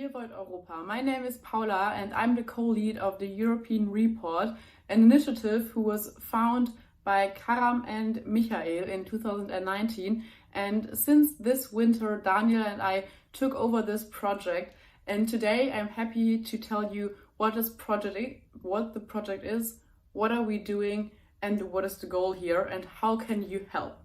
Dear Void Europa, my name is Paula and I'm the co-lead of the European Report, an initiative who was founded by Karam and Michael in 2019. And since this winter, Daniel and I took over this project, and today I'm happy to tell you what the project is, what are we doing, and what is the goal here, and how can you help.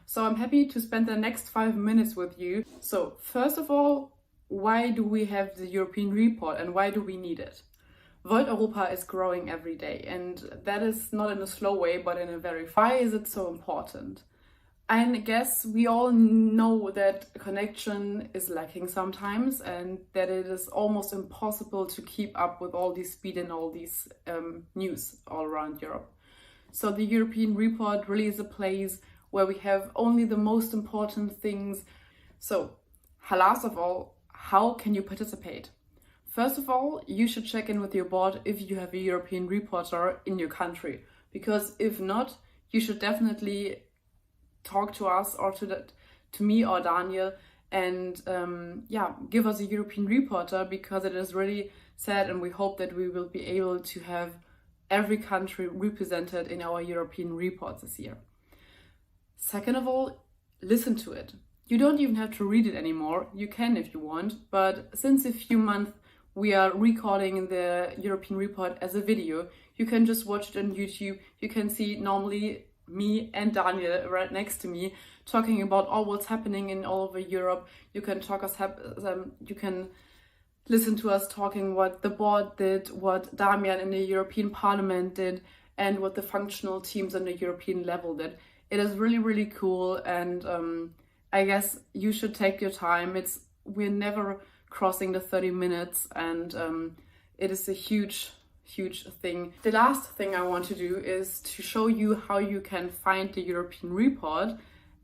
So I'm happy to spend the next 5 minutes with you. So first of all, why do we have the European Report and why do we need it? Void Europa is growing every day, and that is not in a slow way, but in a very fast. Why is it so important? I guess we all know that connection is lacking sometimes, and that it is almost impossible to keep up with all this speed and all these news all around Europe. So the European Report really is a place where we have only the most important things. So last of all, how can you participate? First of all, you should check in with your board if you have a European reporter in your country, because if not, you should definitely talk to us or to me or Daniel and give us a European reporter, because it is really sad, and we hope that we will be able to have every country represented in our European report this year. Second of all, listen to it. You don't even have to read it anymore. You can if you want, but since a few months we are recording the European report as a video, you can just watch it on YouTube. You can see normally me and Daniel right next to me talking about all what's happening in all over Europe. You can you can listen to us talking what the board did, what Damian in the European Parliament did, and what the functional teams on the European level did. It is really, really cool, and I guess you should take your time. We're never crossing the 30 minutes, and it is a huge thing. The last thing I want to do is to show you how you can find the European report,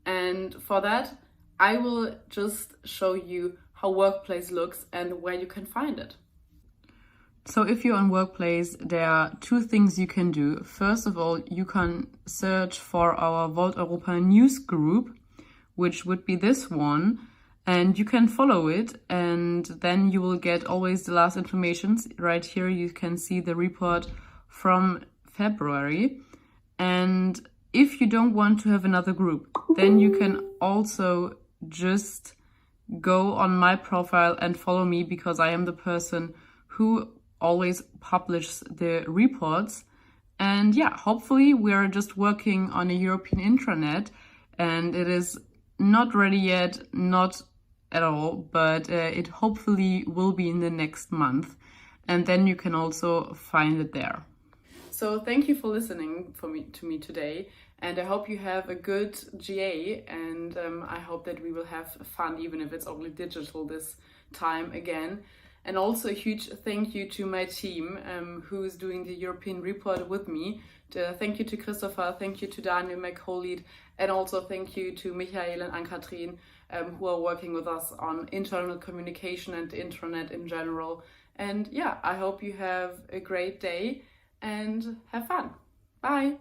and for that I will just show you how Workplace looks and where you can find it. So if you're on Workplace, there are two things you can do. First of all, you can search for our Void Europa news group, which would be this one, and you can follow it, and then you will get always the last informations. Right here you can see the report from February. And if you don't want to have another group, then you can also just go on my profile and follow me, because I am the person who always publishes the reports. And yeah, hopefully we are just working on a European intranet, and it is not ready yet, not at all, but it hopefully will be in the next month, and then you can also find it there. So thank you for listening to me today, and I hope you have a good GA, and I hope that we will have fun, even if it's only digital this time again. And also a huge thank you to my team who is doing the European report with me. Thank you to Christopher, thank you to Daniel, my co-lead, and also thank you to Michael and Ann-Kathrin who are working with us on internal communication and the intranet in general. And yeah, I hope you have a great day and have fun. Bye!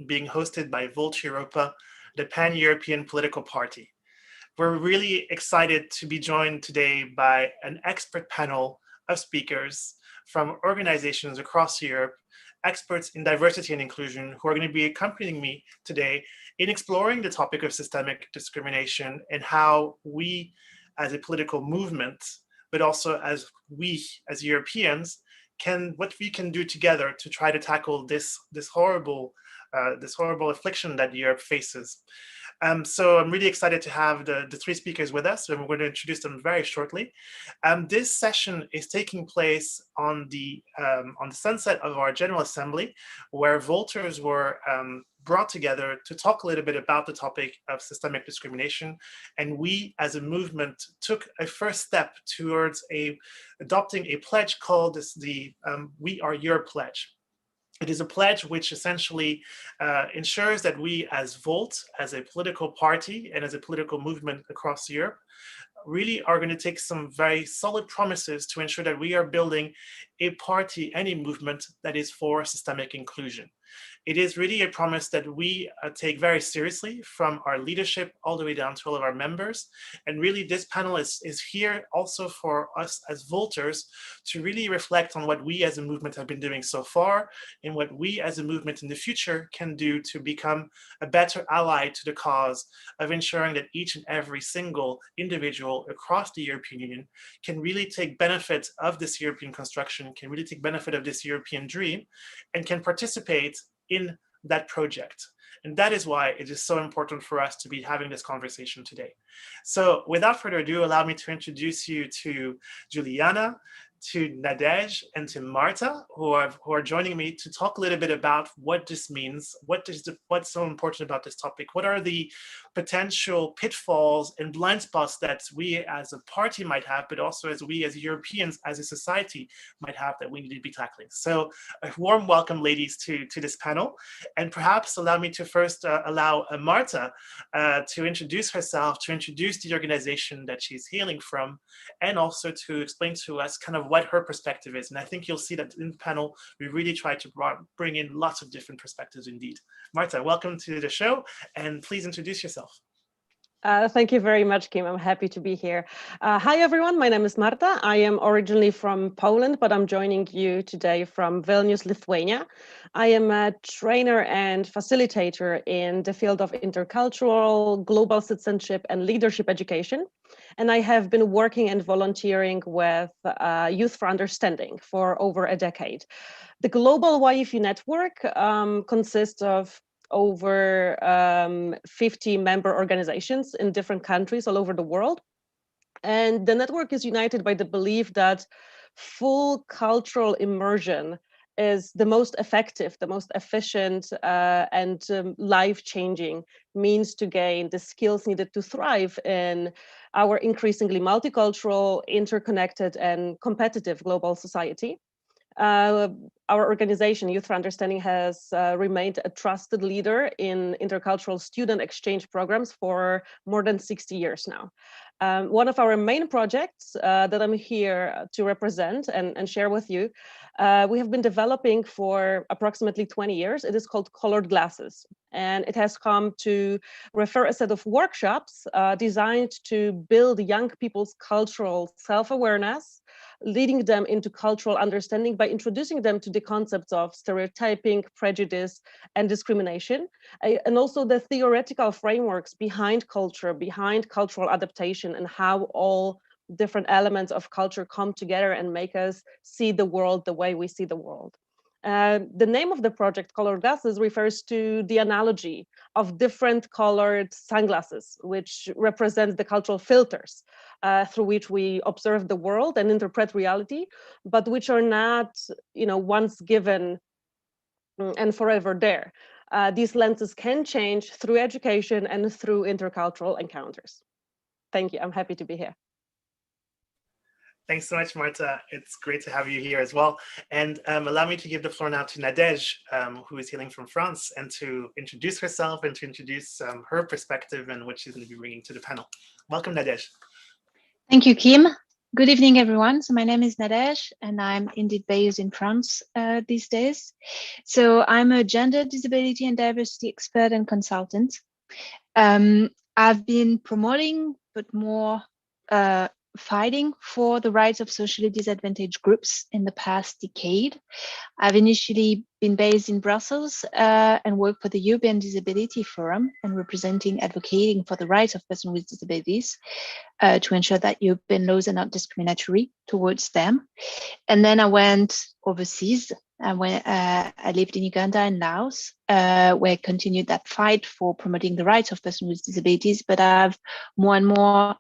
being hosted by Volt Europa, the Pan-European political party. We're really excited to be joined today by an expert panel of speakers from organizations across Europe, experts in diversity and inclusion, who are going to be accompanying me today in exploring the topic of systemic discrimination and how we as a political movement, but also as we as Europeans, what we can do together to try to tackle this horrible affliction that Europe faces. So I'm really excited to have the three speakers with us, and we're going to introduce them very shortly. This session is taking place on the sunset of our General Assembly, where voters were brought together to talk a little bit about the topic of systemic discrimination. And we, as a movement, took a first step towards adopting a pledge called the We Are Your Pledge. It is a pledge which essentially ensures that we as Volt, as a political party and as a political movement across Europe, really are going to take some very solid promises to ensure that we are building a party and a movement that is for systemic inclusion. It is really a promise that we take very seriously, from our leadership all the way down to all of our members. And really this panel is here also for us as voters to really reflect on what we as a movement have been doing so far and what we as a movement in the future can do to become a better ally to the cause of ensuring that each and every single individual across the European Union can really take benefit of this European construction, can really take benefit of this European dream, and can participate in that project. And that is why it is so important for us to be having this conversation today. So without further ado, allow me to introduce you to Juliana, to Nadej, and to Marta, who are joining me to talk a little bit about what this means, what's so important about this topic, what are the potential pitfalls and blind spots that we as a party might have, but also as we as Europeans, as a society might have, that we need to be tackling. So a warm welcome, ladies, to this panel. And perhaps allow me to first allow Marta to introduce herself, to introduce the organization that she's hailing from, and also to explain to us kind of what her perspective is. And I think you'll see that in the panel, we really try to bring in lots of different perspectives indeed. Marta, welcome to the show, and please introduce yourself. Thank you very much, Kim. I'm happy to be here. Hi, everyone. My name is Marta. I am originally from Poland, but I'm joining you today from Vilnius, Lithuania. I am a trainer and facilitator in the field of intercultural, global citizenship, and leadership education. And I have been working and volunteering with Youth for Understanding for over a decade. The global YFU network consists of over 50 member organizations in different countries all over the world. And the network is united by the belief that full cultural immersion is the most effective, the most efficient and life-changing means to gain the skills needed to thrive in our increasingly multicultural, interconnected, and competitive global society. Our organization, Youth for Understanding, has remained a trusted leader in intercultural student exchange programs for more than 60 years now. One of our main projects that I'm here to represent and share with you, we have been developing for approximately 20 years. It is called Colored Glasses, and it has come to refer a set of workshops designed to build young people's cultural self-awareness, leading them into cultural understanding by introducing them to the concepts of stereotyping, prejudice, and discrimination, and also the theoretical frameworks behind culture, behind cultural adaptation, and how all different elements of culture come together and make us see the world the way we see the world. The name of the project, Colored Glasses, refers to the analogy of different colored sunglasses, which represents the cultural filters through which we observe the world and interpret reality, but which are not, once given and forever there. These lenses can change through education and through intercultural encounters. Thank you. I'm happy to be here. Thanks so much, Marta. It's great to have you here as well. And allow me to give the floor now to Nadej, who is hailing from France, and to introduce herself and to introduce her perspective and what she's going to be bringing to the panel. Welcome, Nadej. Thank you, Kim. Good evening, everyone. So my name is Nadège, and I'm indeed based in France these days. So I'm a gender, disability, and diversity expert and consultant. I've been promoting, but more fighting for the rights of socially disadvantaged groups in the past decade. I've initially been based in Brussels and worked for the European Disability Forum and advocating for the rights of persons with disabilities to ensure that European laws are not discriminatory towards them. And then I went overseas. I lived in Uganda and Laos, where I continued that fight for promoting the rights of persons with disabilities, but I've more and more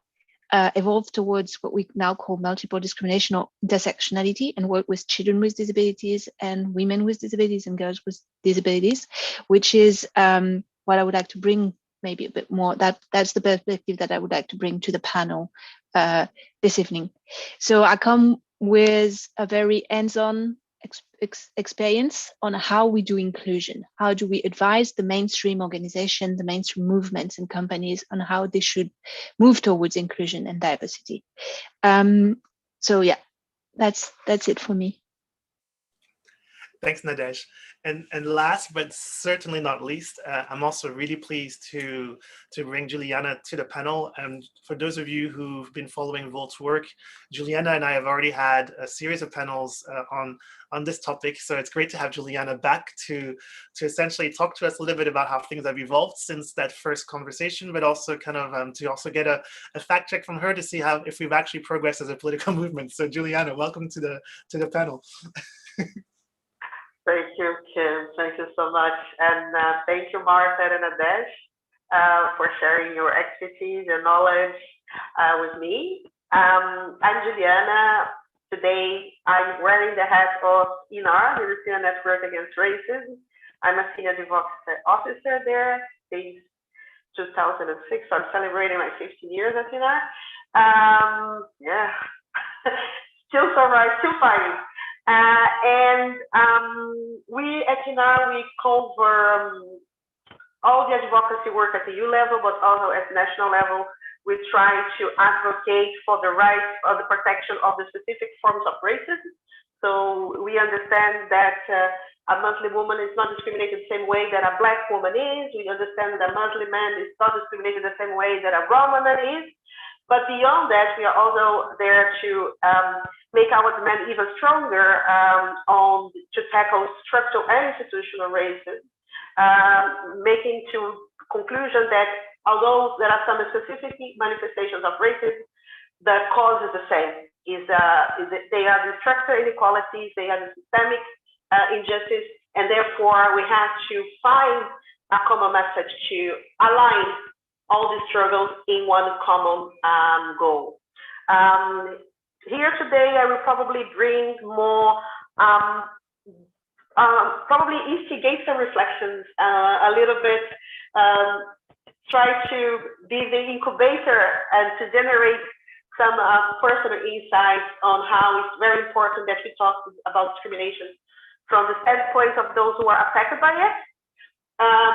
evolved towards what we now call multiple discrimination or intersectionality, and work with children with disabilities and women with disabilities and girls with disabilities, which is what I would like to bring maybe a bit more. That's the perspective that I would like to bring to the panel this evening. So I come with a very hands-on experience on how we do inclusion. How do we advise the mainstream organization, the mainstream movements and companies on how they should move towards inclusion and diversity? So yeah, that's it for me. Thanks, Nadège. And last but certainly not least, I'm also really pleased to bring Juliana to the panel. And for those of you who've been following Volt's work, Juliana and I have already had a series of panels on this topic. So it's great to have Juliana back to essentially talk to us a little bit about how things have evolved since that first conversation, but also kind of to also get a fact check from her to see if we've actually progressed as a political movement. So Juliana, welcome to the panel. Thank you, Kim. Thank you so much. And thank you, Martha and Nadège, for sharing your expertise and knowledge with me. I'm Juliana. Today, I'm wearing the hat of INAR, the European Network Against Racism. I'm a senior advocacy officer there since 2006. I'm celebrating my 15 years at INAR. Yeah, still survive, still fighting. We at INAR, we cover all the advocacy work at the EU level, but also at national level. We try to advocate for the rights of the protection of the specific forms of racism. So we understand that a Muslim woman is not discriminated the same way that a Black woman is. We understand that a Muslim man is not discriminated the same way that a brown man is. But beyond that, we are also there to make our demand even stronger to tackle structural and institutional racism, making to conclusion that although there are some specific manifestations of racism, the cause is the same. They are the structural inequalities, they are the systemic injustice, and therefore we have to find a common message to align all the struggles in one common goal. Here today, I will probably bring more, probably instigate some reflections a little bit, try to be the incubator and to generate some personal insights on how it's very important that we talk about discrimination from the standpoint of those who are affected by it,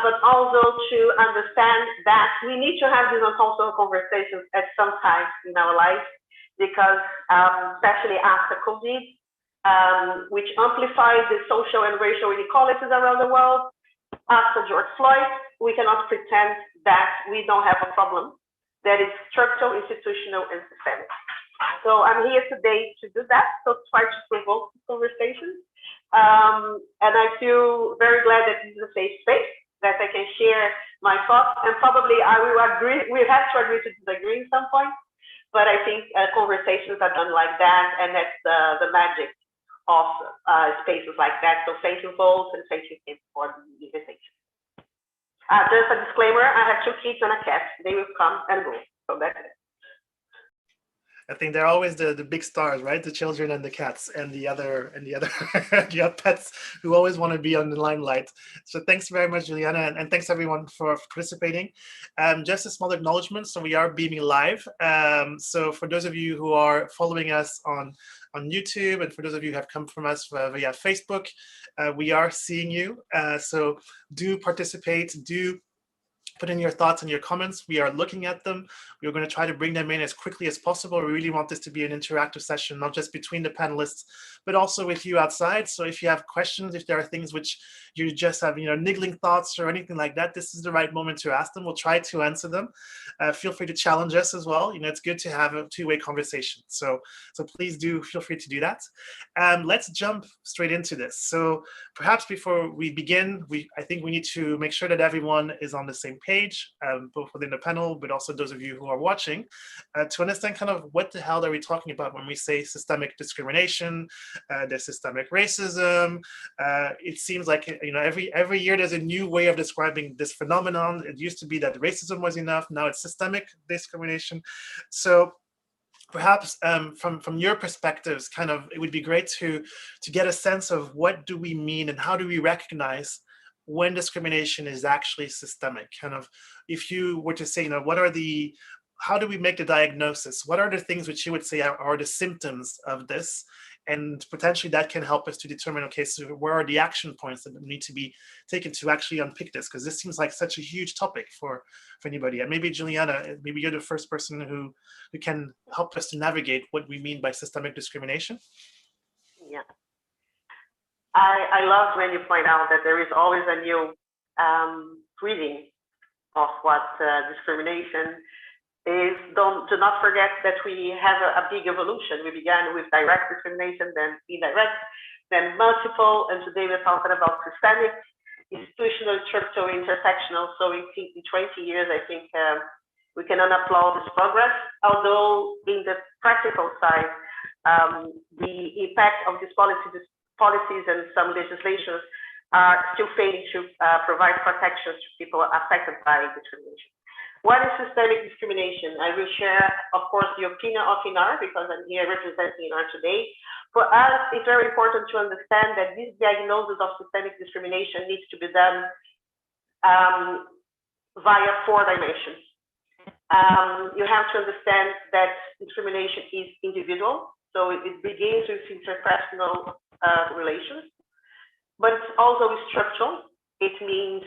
but also to understand that we need to have these uncomfortable conversations at some time in our life, because especially after COVID, which amplifies the social and racial inequalities around the world, after George Floyd, we cannot pretend that we don't have a problem that is structural, institutional, and systemic. So I'm here today to do that, so try to provoke conversations. And I feel very glad that this is a safe space, that I can share my thoughts, and probably I will agree, we have to agree to disagree at some point, but I think conversations are done like that, and that's the magic of spaces like that. So thank you both, and thank you, Kim, for the invitation. Just a disclaimer, I have 2 kids and a cat. They will come and go, so that's it. I think they're always the big stars, right? The children and the cats and the other you have pets who always want to be on the limelight. So thanks very much, Juliana, and thanks everyone for participating. Just a small acknowledgement. So we are beaming live. So for those of you who are following us on YouTube, and for those of you who have come from us via Facebook, we are seeing you. So do participate, do put in your thoughts and your comments. We are looking at them. We're going to try to bring them in as quickly as possible. We really want this to be an interactive session, not just between the panelists, but also with you outside. So if you have questions, if there are things which you just have, niggling thoughts or anything like that, this is the right moment to ask them. We'll try to answer them. Feel free to challenge us as well. It's good to have a two-way conversation. So please do feel free to do that. Let's jump straight into this. So perhaps before we begin, I think we need to make sure that everyone is on the same page, both within the panel, but also those of you who are watching, to understand kind of what the hell are we talking about when we say systemic discrimination, there's systemic racism. It seems like every year there's a new way of describing this phenomenon. It used to be that racism was enough. Now it's systemic discrimination. So perhaps from your perspectives, kind of, it would be great to get a sense of what do we mean and how do we recognize when discrimination is actually systemic. Kind of, if you were to say, how do we make the diagnosis? What are the things which you would say are the symptoms of this? And potentially that can help us to determine, okay, so where are the action points that need to be taken to actually unpick this? Because this seems like such a huge topic for anybody. And maybe Juliana, maybe you're the first person who can help us to navigate what we mean by systemic discrimination. Yeah. I love when you point out that there is always a new reading of what discrimination is. Do not forget that we have a big evolution. We began with direct discrimination, then indirect, then multiple, and today we're talking about systemic, institutional, structural, intersectional. So in 20 years, I think we cannot applaud this progress, although in the practical side, the impact of these policies and some legislations are still failing to provide protections to people affected by discrimination. What is systemic discrimination? I will share, of course, the opinion of INAR because I'm here representing INAR today. For us, it's very important to understand that this diagnosis of systemic discrimination needs to be done via 4 dimensions. You have to understand that discrimination is individual, so it begins with interpersonal relations, but it's also structural. It means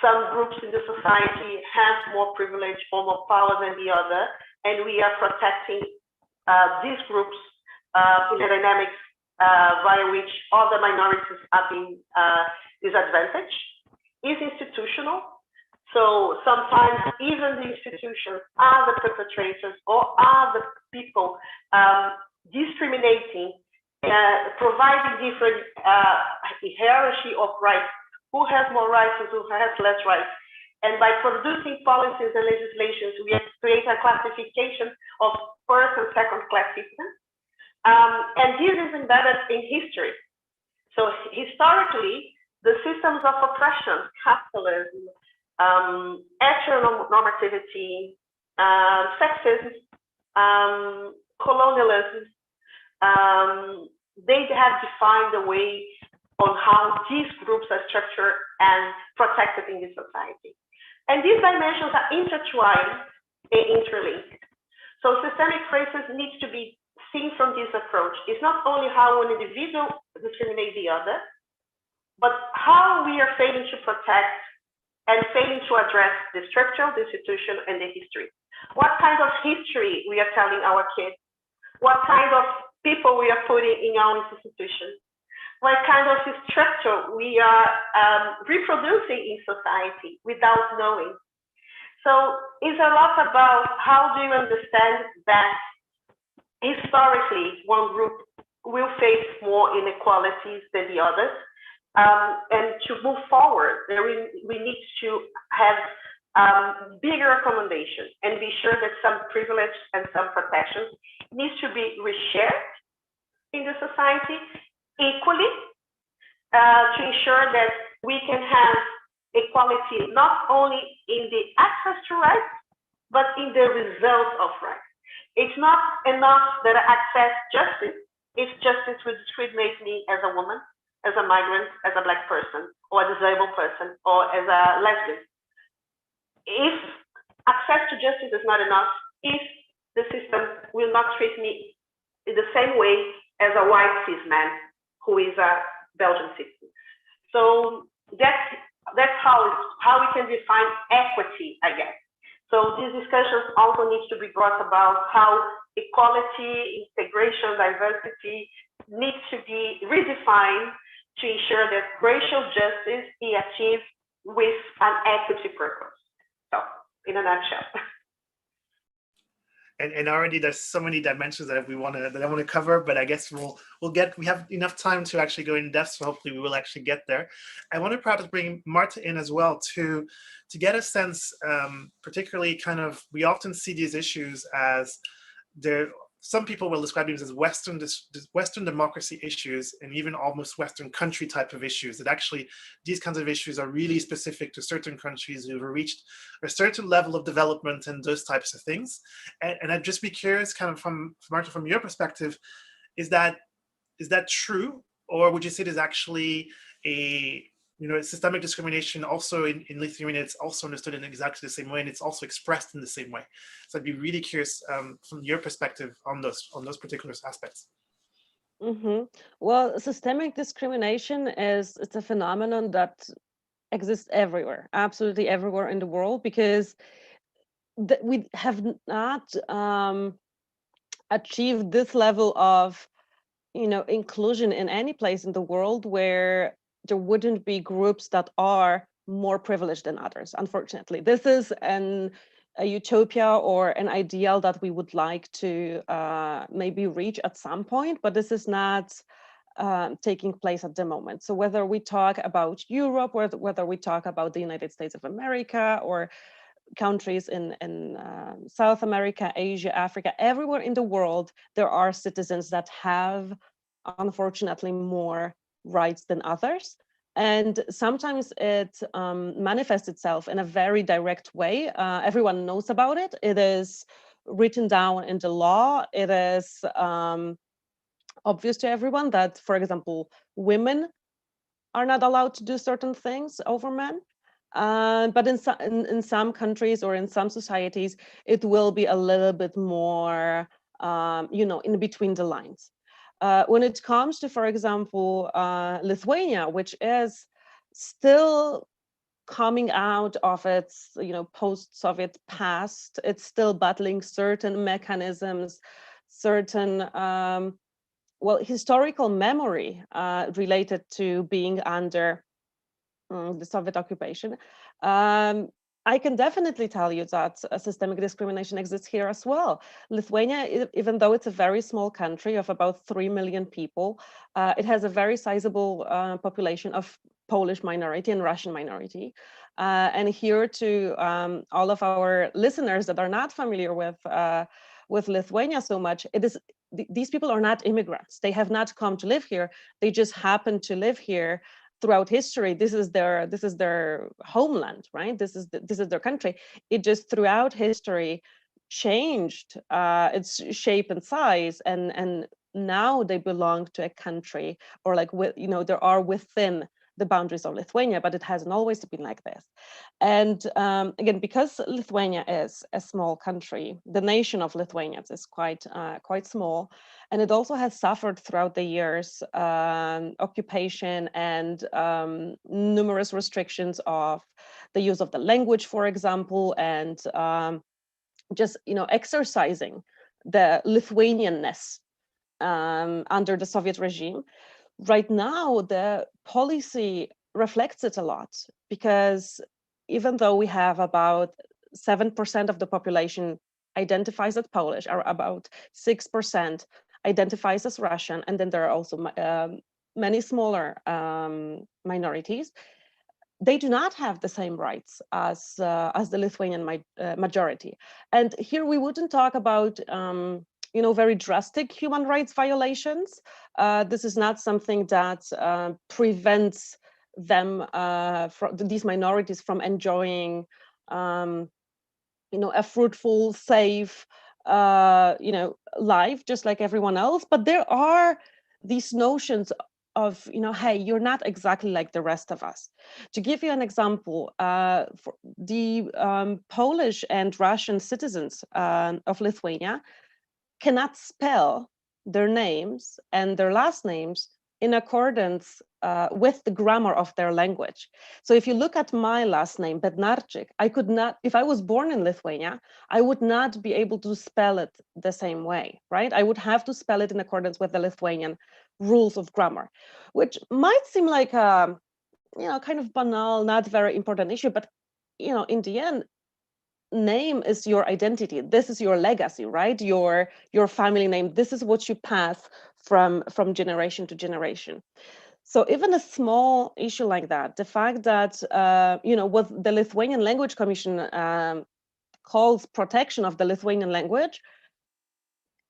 some groups in the society have more privilege or more power than the other, and we are protecting these groups in a dynamics via which other minorities are being disadvantaged. Is institutional, so sometimes even the institutions are the perpetrators or are the people discriminating, providing different hierarchy of rights. Who has more rights and who has less rights? And by producing policies and legislations, we create a classification of first and second class citizens. And this is embedded in history. So historically, the systems of oppression, capitalism, heteronormativity, sexism, colonialism, they have defined the way on how these groups are structured and protected in the society. And these dimensions are intertwined and interlinked. So systemic racism needs to be seen from this approach. It's not only how an individual discriminates the other, but how we are failing to protect and failing to address the structure, the institution, and the history. What kind of history we are telling our kids? What kind of people we are putting in our institutions? What kind of structure we are reproducing in society without knowing. So it's a lot about how do you understand that historically one group will face more inequalities than the others. And to move forward, we need to have bigger accommodation and be sure that some privilege and some protections needs to be reshared in the society equally, to ensure that we can have equality not only in the access to rights, but in the result of rights. It's not enough that I access justice if justice will discriminate me as a woman, as a migrant, as a Black person, or a disabled person, or as a lesbian. If access to justice is not enough, if the system will not treat me in the same way as a white cis man who is a Belgian citizen. So that's that's how we can define equity, I guess. So these discussions also need to be brought about how equality, integration, diversity needs to be redefined to ensure that racial justice is achieved with an equity purpose. So, in a nutshell. And already there's so many dimensions that I want to cover, but I guess we have enough time to actually go in depth, so hopefully we will actually get there. I want to perhaps bring Marta in as well to get a sense, particularly kind of, we often see these issues as some people will describe these as Western democracy issues, and even almost Western country type of issues, that actually these kinds of issues are really specific to certain countries who have reached a certain level of development and those types of things. And I'd just be curious, kind of from Marta, from your perspective, is that true? Or would you say there's actually systemic discrimination also in Lithuania? It's also understood in exactly the same way, and it's also expressed in the same way. So I'd be really curious from your perspective on those particular aspects. Mm-hmm. Well, systemic discrimination it's a phenomenon that exists everywhere, absolutely everywhere in the world, because we have not achieved this level of inclusion in any place in the world where there wouldn't be groups that are more privileged than others. Unfortunately, this is a utopia or an ideal that we would like to maybe reach at some point, but this is not taking place at the moment. So whether we talk about Europe, or whether we talk about the United States of America, or countries in South America, Asia, Africa, everywhere in the world, there are citizens that have, unfortunately, more rights than others. And sometimes it manifests itself in a very direct way. Everyone knows about it. It is written down in the law. It is obvious to everyone that, for example, women are not allowed to do certain things over men. But in some countries or in some societies, it will be a little bit more, in between the lines. When it comes to, for example, Lithuania, which is still coming out of its, post-Soviet past, it's still battling certain mechanisms, certain historical memory related to being under the Soviet occupation. I can definitely tell you that systemic discrimination exists here as well. Lithuania, even though it's a very small country of about 3 million people, it has a very sizable population of Polish minority and Russian minority. And here, to all of our listeners that are not familiar with Lithuania so much, these people are not immigrants. They have not come to live here. They just happen to live here throughout history. This is their homeland, right? This is their country. It just throughout history changed its shape and size, and now they belong to a country, or they are within the boundaries of Lithuania, but it hasn't always been like this. And again, because Lithuania is a small country, the nation of Lithuania is quite small, and it also has suffered throughout the years occupation and numerous restrictions of the use of the language, for example, and just exercising the Lithuanianness under the Soviet regime. Right now, the policy reflects it a lot, because even though we have about 7% of the population identifies as Polish, or about 6% identifies as Russian, and then there are also many smaller minorities, they do not have the same rights as the Lithuanian majority. And here we wouldn't talk about very drastic human rights violations. This is not something that prevents them, these minorities, from enjoying, a fruitful, safe, life, just like everyone else. But there are these notions of, hey, you're not exactly like the rest of us. To give you an example, for the Polish and Russian citizens of Lithuania cannot spell their names and their last names in accordance with the grammar of their language. So if you look at my last name, Bednarczyk, I could not, if I was born in Lithuania, I would not be able to spell it the same way, right? I would have to spell it in accordance with the Lithuanian rules of grammar, which might seem like a, kind of banal, not very important issue, but, in the end, name is your identity. This is your legacy, right? Your family name. This is what you pass from generation to generation. So even a small issue like that, the fact that what the Lithuanian Language Commission calls protection of the Lithuanian language,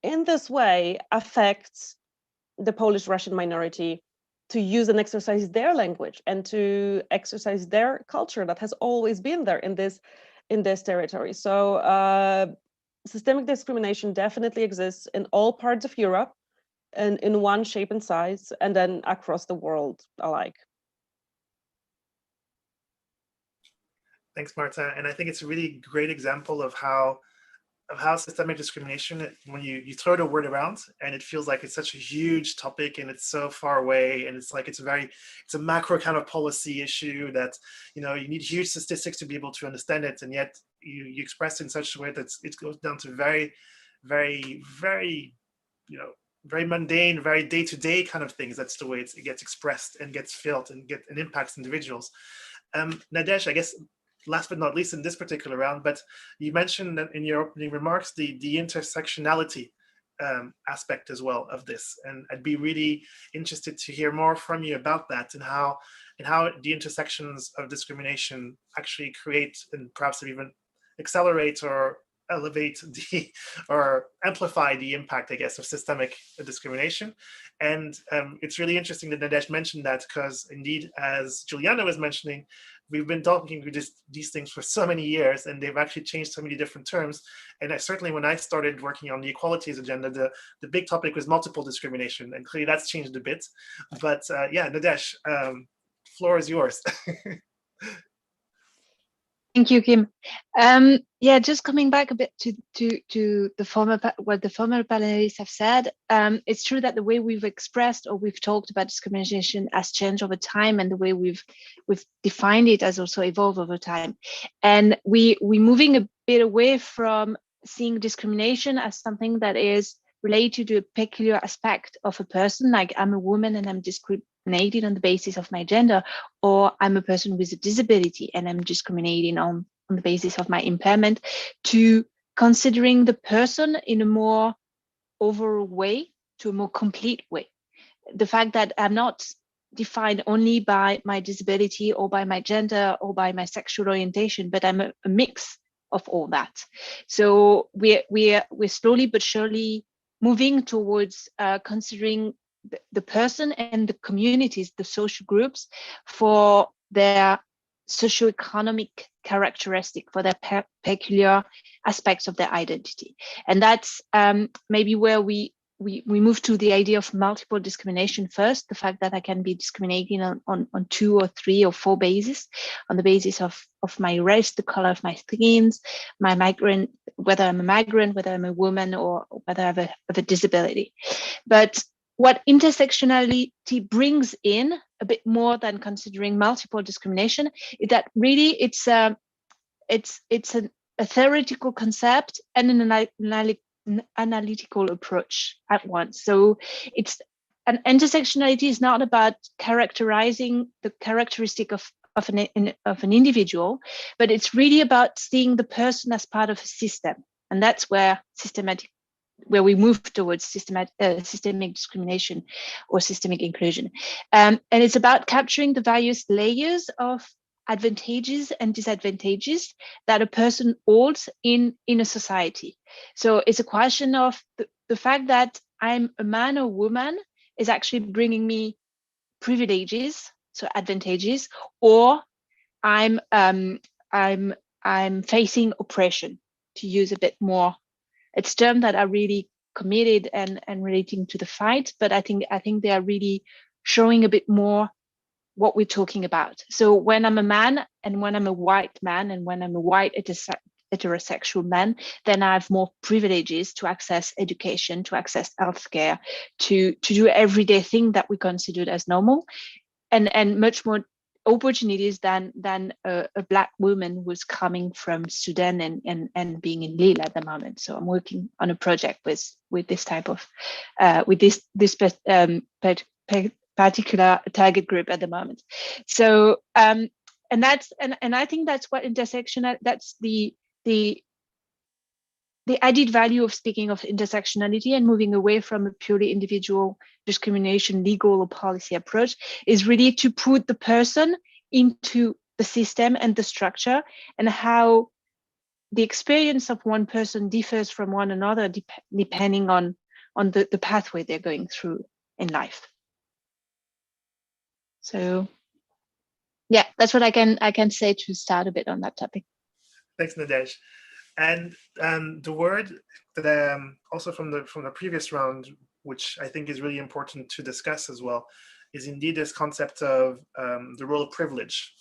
in this way affects the Polish Russian minority to use and exercise their language and to exercise their culture that has always been there in this territory. So systemic discrimination definitely exists in all parts of Europe and in one shape and size, and then across the world alike. Thanks, Marta. And I think it's a really great example of how systemic discrimination, when you throw the word around and it feels like it's such a huge topic and it's so far away, and it's like it's a macro kind of policy issue that you need huge statistics to be able to understand it, and yet you express it in such a way that it goes down to very, very, very very mundane, very day-to-day kind of things. That's the way it gets expressed and gets felt and impacts individuals. Nadej, I guess last but not least in this particular round, but you mentioned that in your opening remarks the intersectionality aspect as well of this, and I'd be really interested to hear more from you about that and how the intersections of discrimination actually create and perhaps even accelerate or elevate or amplify the impact, I guess, of systemic discrimination. And it's really interesting that Nadej mentioned that, because indeed, as Juliana was mentioning, we've been talking these things for so many years, and they've actually changed so many different terms. And certainly when I started working on the equalities agenda, the big topic was multiple discrimination, and clearly that's changed a bit. But yeah, Nadej, floor is yours. Thank you, Kim. Yeah, just coming back a bit to what the former panelists have said. It's true that the way we've expressed or we've talked about discrimination has changed over time, and the way we've defined it has also evolved over time. And we're moving a bit away from seeing discrimination as something that is related to a peculiar aspect of a person, like I'm a woman and I'm discriminated on the basis of my gender, or I'm a person with a disability and I'm discriminating on the basis of my impairment, to considering the person in a more overall way, to a more complete way. The fact that I'm not defined only by my disability or by my gender or by my sexual orientation, but I'm a mix of all that. So we're slowly but surely moving towards considering the person and the communities, the social groups, for their socioeconomic characteristic, for their peculiar aspects of their identity. And that's maybe where we move to the idea of multiple discrimination first, the fact that I can be discriminating on 2 or 3 or 4 bases, on the basis of my race, the color of my skin, my migrant, whether I'm a migrant, whether I'm a woman, or whether I have a disability. But what intersectionality brings in, a bit more than considering multiple discrimination, is that really it's a theoretical concept and an analytical approach at once. So an intersectionality is not about characterizing the characteristic of an individual, but it's really about seeing the person as part of a system, and that's where we move towards systemic discrimination or systemic inclusion. And it's about capturing the various layers of advantages and disadvantages that a person holds in a society. So it's a question of the fact that I'm a man or woman is actually bringing me privileges, so advantages, or I'm facing oppression, to use a bit more. It's terms that are really committed and relating to the fight, but I think they are really showing a bit more what we're talking about. So when I'm a man, and when I'm a white man, and when I'm a white heterosexual men, then I have more privileges to access education, to access healthcare, to do everyday things that we considered as normal, and much more opportunities than a Black woman who's coming from Sudan and being in Lille at the moment. So I'm working on a project with this type of with this particular target group at the moment. So and I think that's what intersectional, that's the added value of speaking of intersectionality and moving away from a purely individual discrimination, legal or policy approach, is really to put the person into the system and the structure, and how the experience of one person differs from one another depending on the pathway they're going through in life. So yeah, that's what I can say to start a bit on that topic. Thanks, Nadej. And the word that also from the previous round, which I think is really important to discuss as well, is indeed this concept of the role of privilege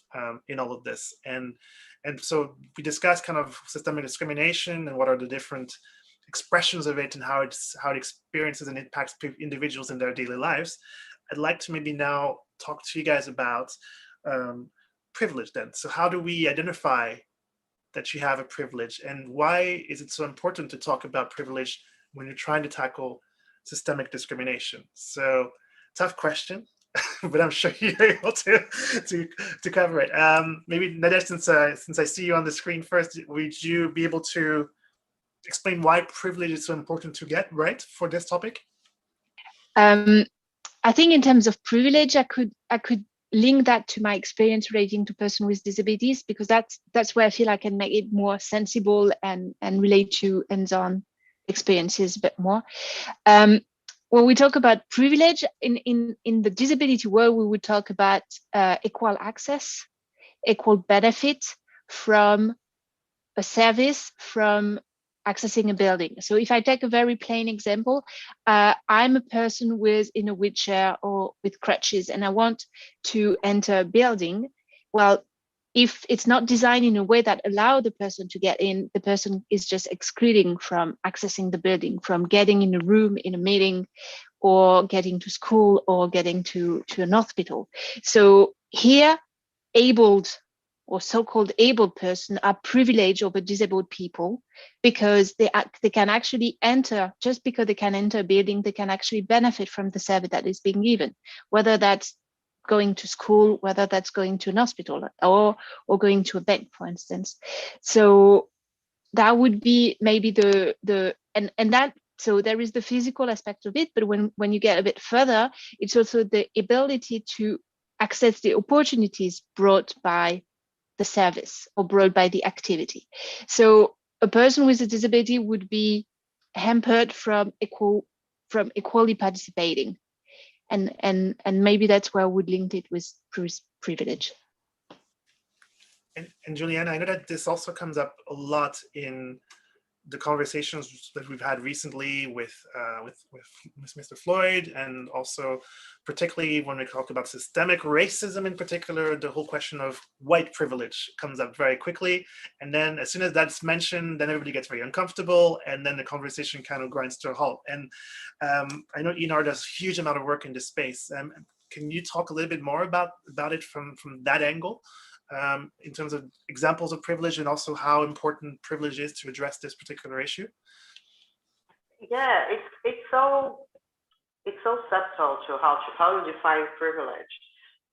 in all of this. And so we discussed kind of systemic discrimination and what are the different expressions of it and how it experiences and impacts individuals in their daily lives. I'd like to maybe now talk to you guys about privilege then. So how do we identify that you have a privilege, and why is it so important to talk about privilege when you're trying to tackle systemic discrimination? So tough question, but I'm sure you're able to cover it. Maybe Nadej, since I see you on the screen first, would you be able to explain why privilege is so important to get right for this topic? I think in terms of privilege, I could link that to my experience relating to person with disabilities, because that's where I feel I can make it more sensible and relate to hands-on experiences a bit more. When we talk about privilege in the disability world, we would talk about equal access, equal benefit from a service, from accessing a building. So if I take a very plain example, I'm a person in a wheelchair or with crutches, and I want to enter a building. Well, if it's not designed in a way that allows the person to get in, the person is just excluding from accessing the building, from getting in a room, in a meeting, or getting to school, or getting to an hospital. So here, abled or so-called able person are privileged over disabled people, because they can actually enter, just because they can enter a building, they can actually benefit from the service that is being given, whether that's going to school, whether that's going to an hospital, or going to a bank, for instance. So that would be maybe so there is the physical aspect of it, but when you get a bit further, it's also the ability to access the opportunities brought by the service or brought by the activity. So a person with a disability would be hampered from equally participating, and maybe that's where I would link it with privilege. And Juliana, I know that this also comes up a lot in the conversations that we've had recently with Mr. Floyd, and also particularly when we talk about systemic racism in particular, the whole question of white privilege comes up very quickly. And then as soon as that's mentioned, then everybody gets very uncomfortable, and then the conversation kind of grinds to a halt. And I know ENR does a huge amount of work in this space. Can you talk a little bit more about it from that angle? In terms of examples of privilege, and also how important privilege is to address this particular issue? Yeah, it's so subtle to how you define privilege.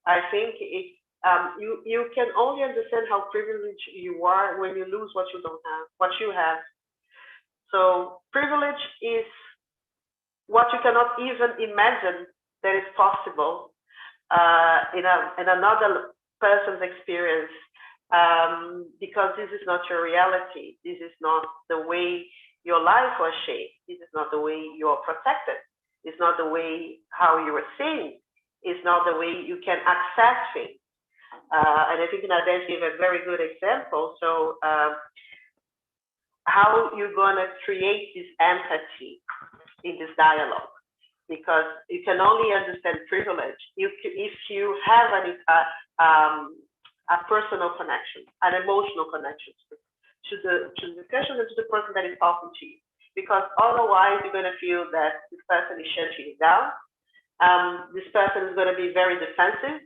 I think you can only understand how privileged you are when you lose what you don't have, what you have. So privilege is what you cannot even imagine that is possible in another person's experience, because this is not your reality. This is not the way your life was shaped. This is not the way you are protected. It's not the way how you were seen. It's not the way you can access things. And I think Nadej gave a very good example. So how you're gonna create this empathy in this dialogue? Because you can only understand privilege if you have a personal connection, an emotional connection the discussion and to the person that is talking to you, because otherwise you're going to feel that this person is shutting you down. This person is going to be very defensive,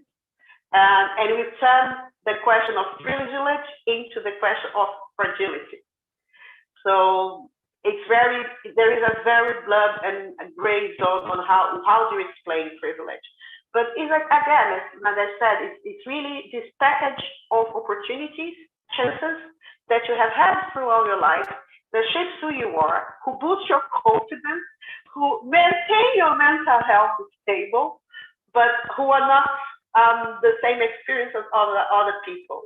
and we turn the question of privilege into the question of fragility. So there is a very blood and gray zone on how do you explain privilege. But it's like, again, as I said, it's really this package of opportunities, chances that you have had throughout your life that shapes who you are, who boosts your confidence, who maintain your mental health stable, but who are not the same experience as other people.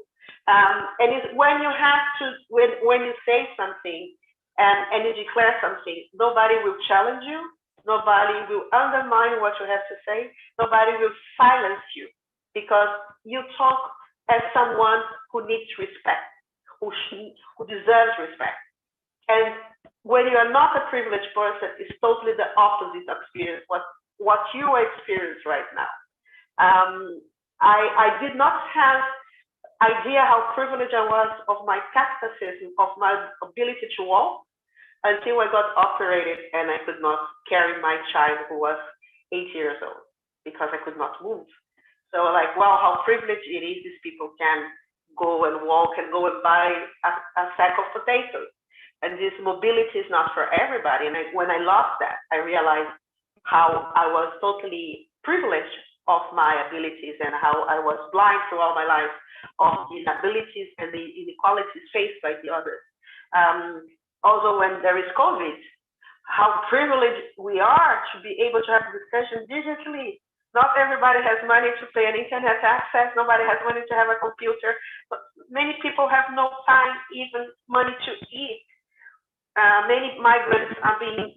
And it's when you have to, when you say something and you declare something, nobody will challenge you. Nobody will undermine what you have to say. Nobody will silence you, because you talk as someone who needs respect, who deserves respect. And when you are not a privileged person, it's totally the opposite experience, what you experience right now. I did not have idea how privileged I was of my capacities, of my ability to walk, until I got operated and I could not carry my child who was 8 years old because I could not move. So like, wow, how privileged it is these people can go and walk and go and buy a sack of potatoes. And this mobility is not for everybody. And when I lost that, I realized how I was totally privileged of my abilities and how I was blind throughout my life of the inabilities and the inequalities faced by the others. Also, when there is COVID, how privileged we are to be able to have discussion digitally. Not everybody has money to pay an internet access. Nobody has money to have a computer. But many people have no time, even money to eat. Many migrants are being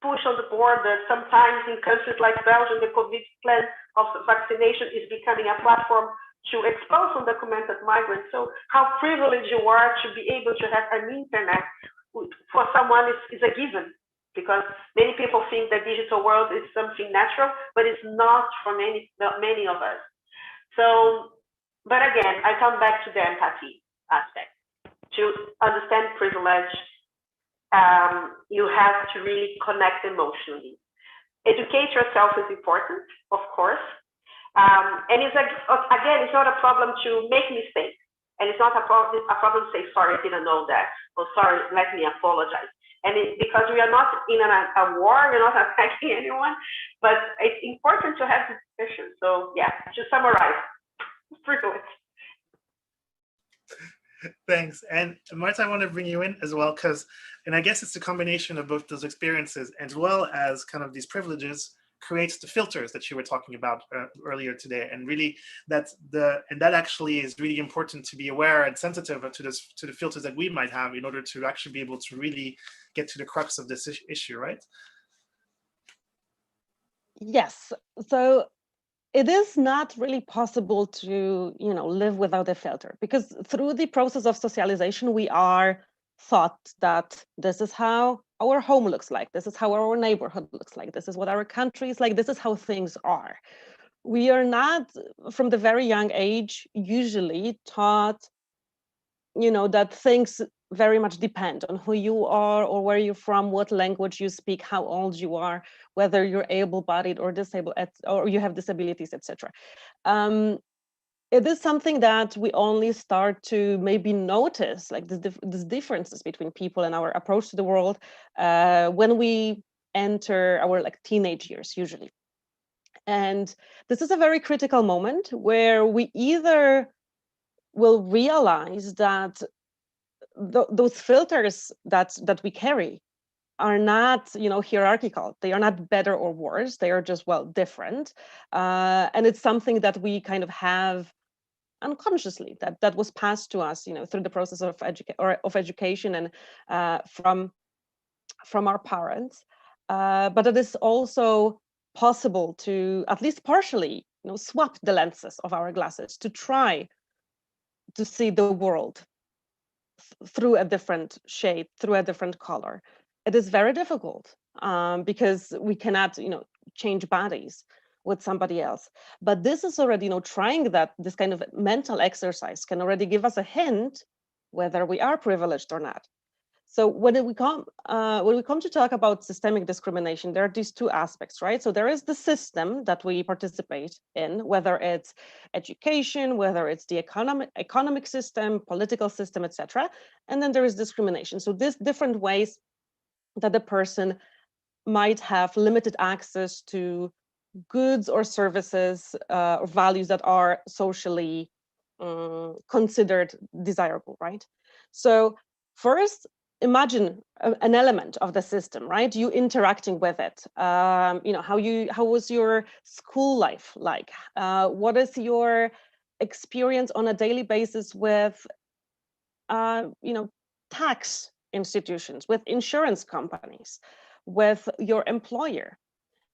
pushed on the border. Sometimes in countries like Belgium, the COVID plan of vaccination is becoming a platform to expose undocumented migrants. So how privileged you are to be able to have an internet for someone is a given, because many people think the digital world is something natural, but it's not for many of us. So, but again, I come back to the empathy aspect. To understand privilege, you have to really connect emotionally. Educate yourself is important, of course. And it's like, again, it's not a problem to make mistakes. And it's not a problem to say, sorry, I didn't know that. Or sorry, let me apologize. And because we are not in a war, we're not attacking anyone, but it's important to have this discussion. So yeah, to summarize, privilege. Thanks. And Marta, I want to bring you in as well, and I guess it's a combination of both those experiences as well as kind of these privileges creates the filters that you were talking about earlier today, and really that actually is really important to be aware and sensitive to the filters that we might have in order to actually be able to really get to the crux of this issue, right? Yes. So it is not really possible to, live without a filter, because through the process of socialization, we are taught that this is how our home looks like, this is how our neighborhood looks like, this is what our country is like, this is how things are. We are not, from the very young age, usually taught, that things very much depend on who you are or where you're from, what language you speak, how old you are, whether you're able-bodied or disabled, or you have disabilities, etc. It is something that we only start to maybe notice, like these differences between people and our approach to the world when we enter our teenage years, usually. And this is a very critical moment where we either will realize that those filters that we carry are not, hierarchical. They are not better or worse. They are just, different. And it's something that we kind of have unconsciously, that was passed to us, through the process of education and from our parents. But it is also possible to at least partially, swap the lenses of our glasses to try to see the world through a different shade, through a different color. It is very difficult because we cannot, change bodies with somebody else. But this is already, trying this kind of mental exercise can already give us a hint whether we are privileged or not. So when we come to talk about systemic discrimination, there are these two aspects, right? So there is the system that we participate in, whether it's education, whether it's the economic system, political system, etc. And then there is discrimination. So these different ways that the person might have limited access to goods or services or values that are socially considered desirable, right? So first, imagine an element of the system, right? You interacting with it. How was your school life like? What is your experience on a daily basis with, tax institutions, with insurance companies, with your employer?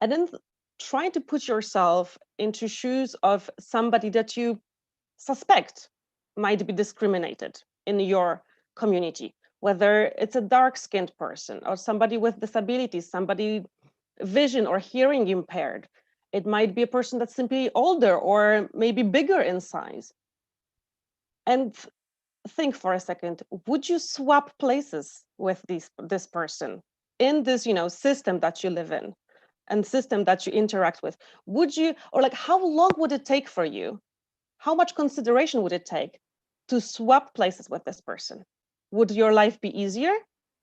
And then try to put yourself into shoes of somebody that you suspect might be discriminated in your community, whether it's a dark-skinned person or somebody with disabilities, somebody vision or hearing impaired. It might be a person that's simply older or maybe bigger in size. And think for a second, would you swap places with this person in this, system that you live in and system that you interact with? Would you, or like, how long would it take for you? How much consideration would it take to swap places with this person? Would your life be easier?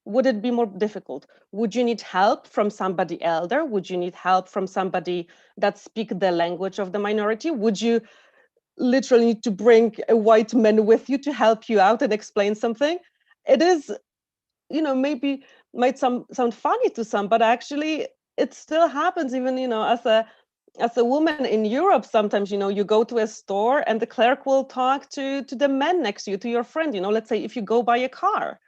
Would it be more difficult? Would you need help from somebody elder? Would you need help from somebody that speaks the language of the minority? Would you literally need to bring a white man with you to help you out and explain something? It is, maybe might sound funny to some, but actually it still happens even, as a woman in Europe. Sometimes, you go to a store and the clerk will talk to the man next to you, to your friend, let's say if you go buy a car,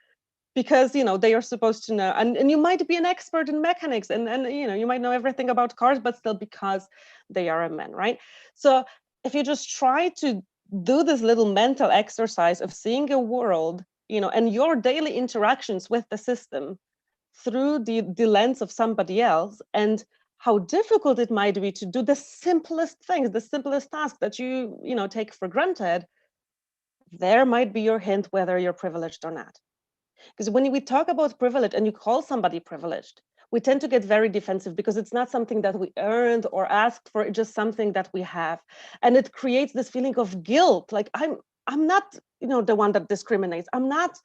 because, they are supposed to know, and you might be an expert in mechanics and you might know everything about cars, but still because they are a man, right? So if you just try to do this little mental exercise of seeing a world, and your daily interactions with the system through the lens of somebody else, and how difficult it might be to do the simplest things, the simplest task that you take for granted, there might be your hint whether you're privileged or not. Because when we talk about privilege and you call somebody privileged, we tend to get very defensive because it's not something that we earned or asked for, it's just something that we have. And it creates this feeling of guilt, like I'm not, the one that discriminates. I'm not,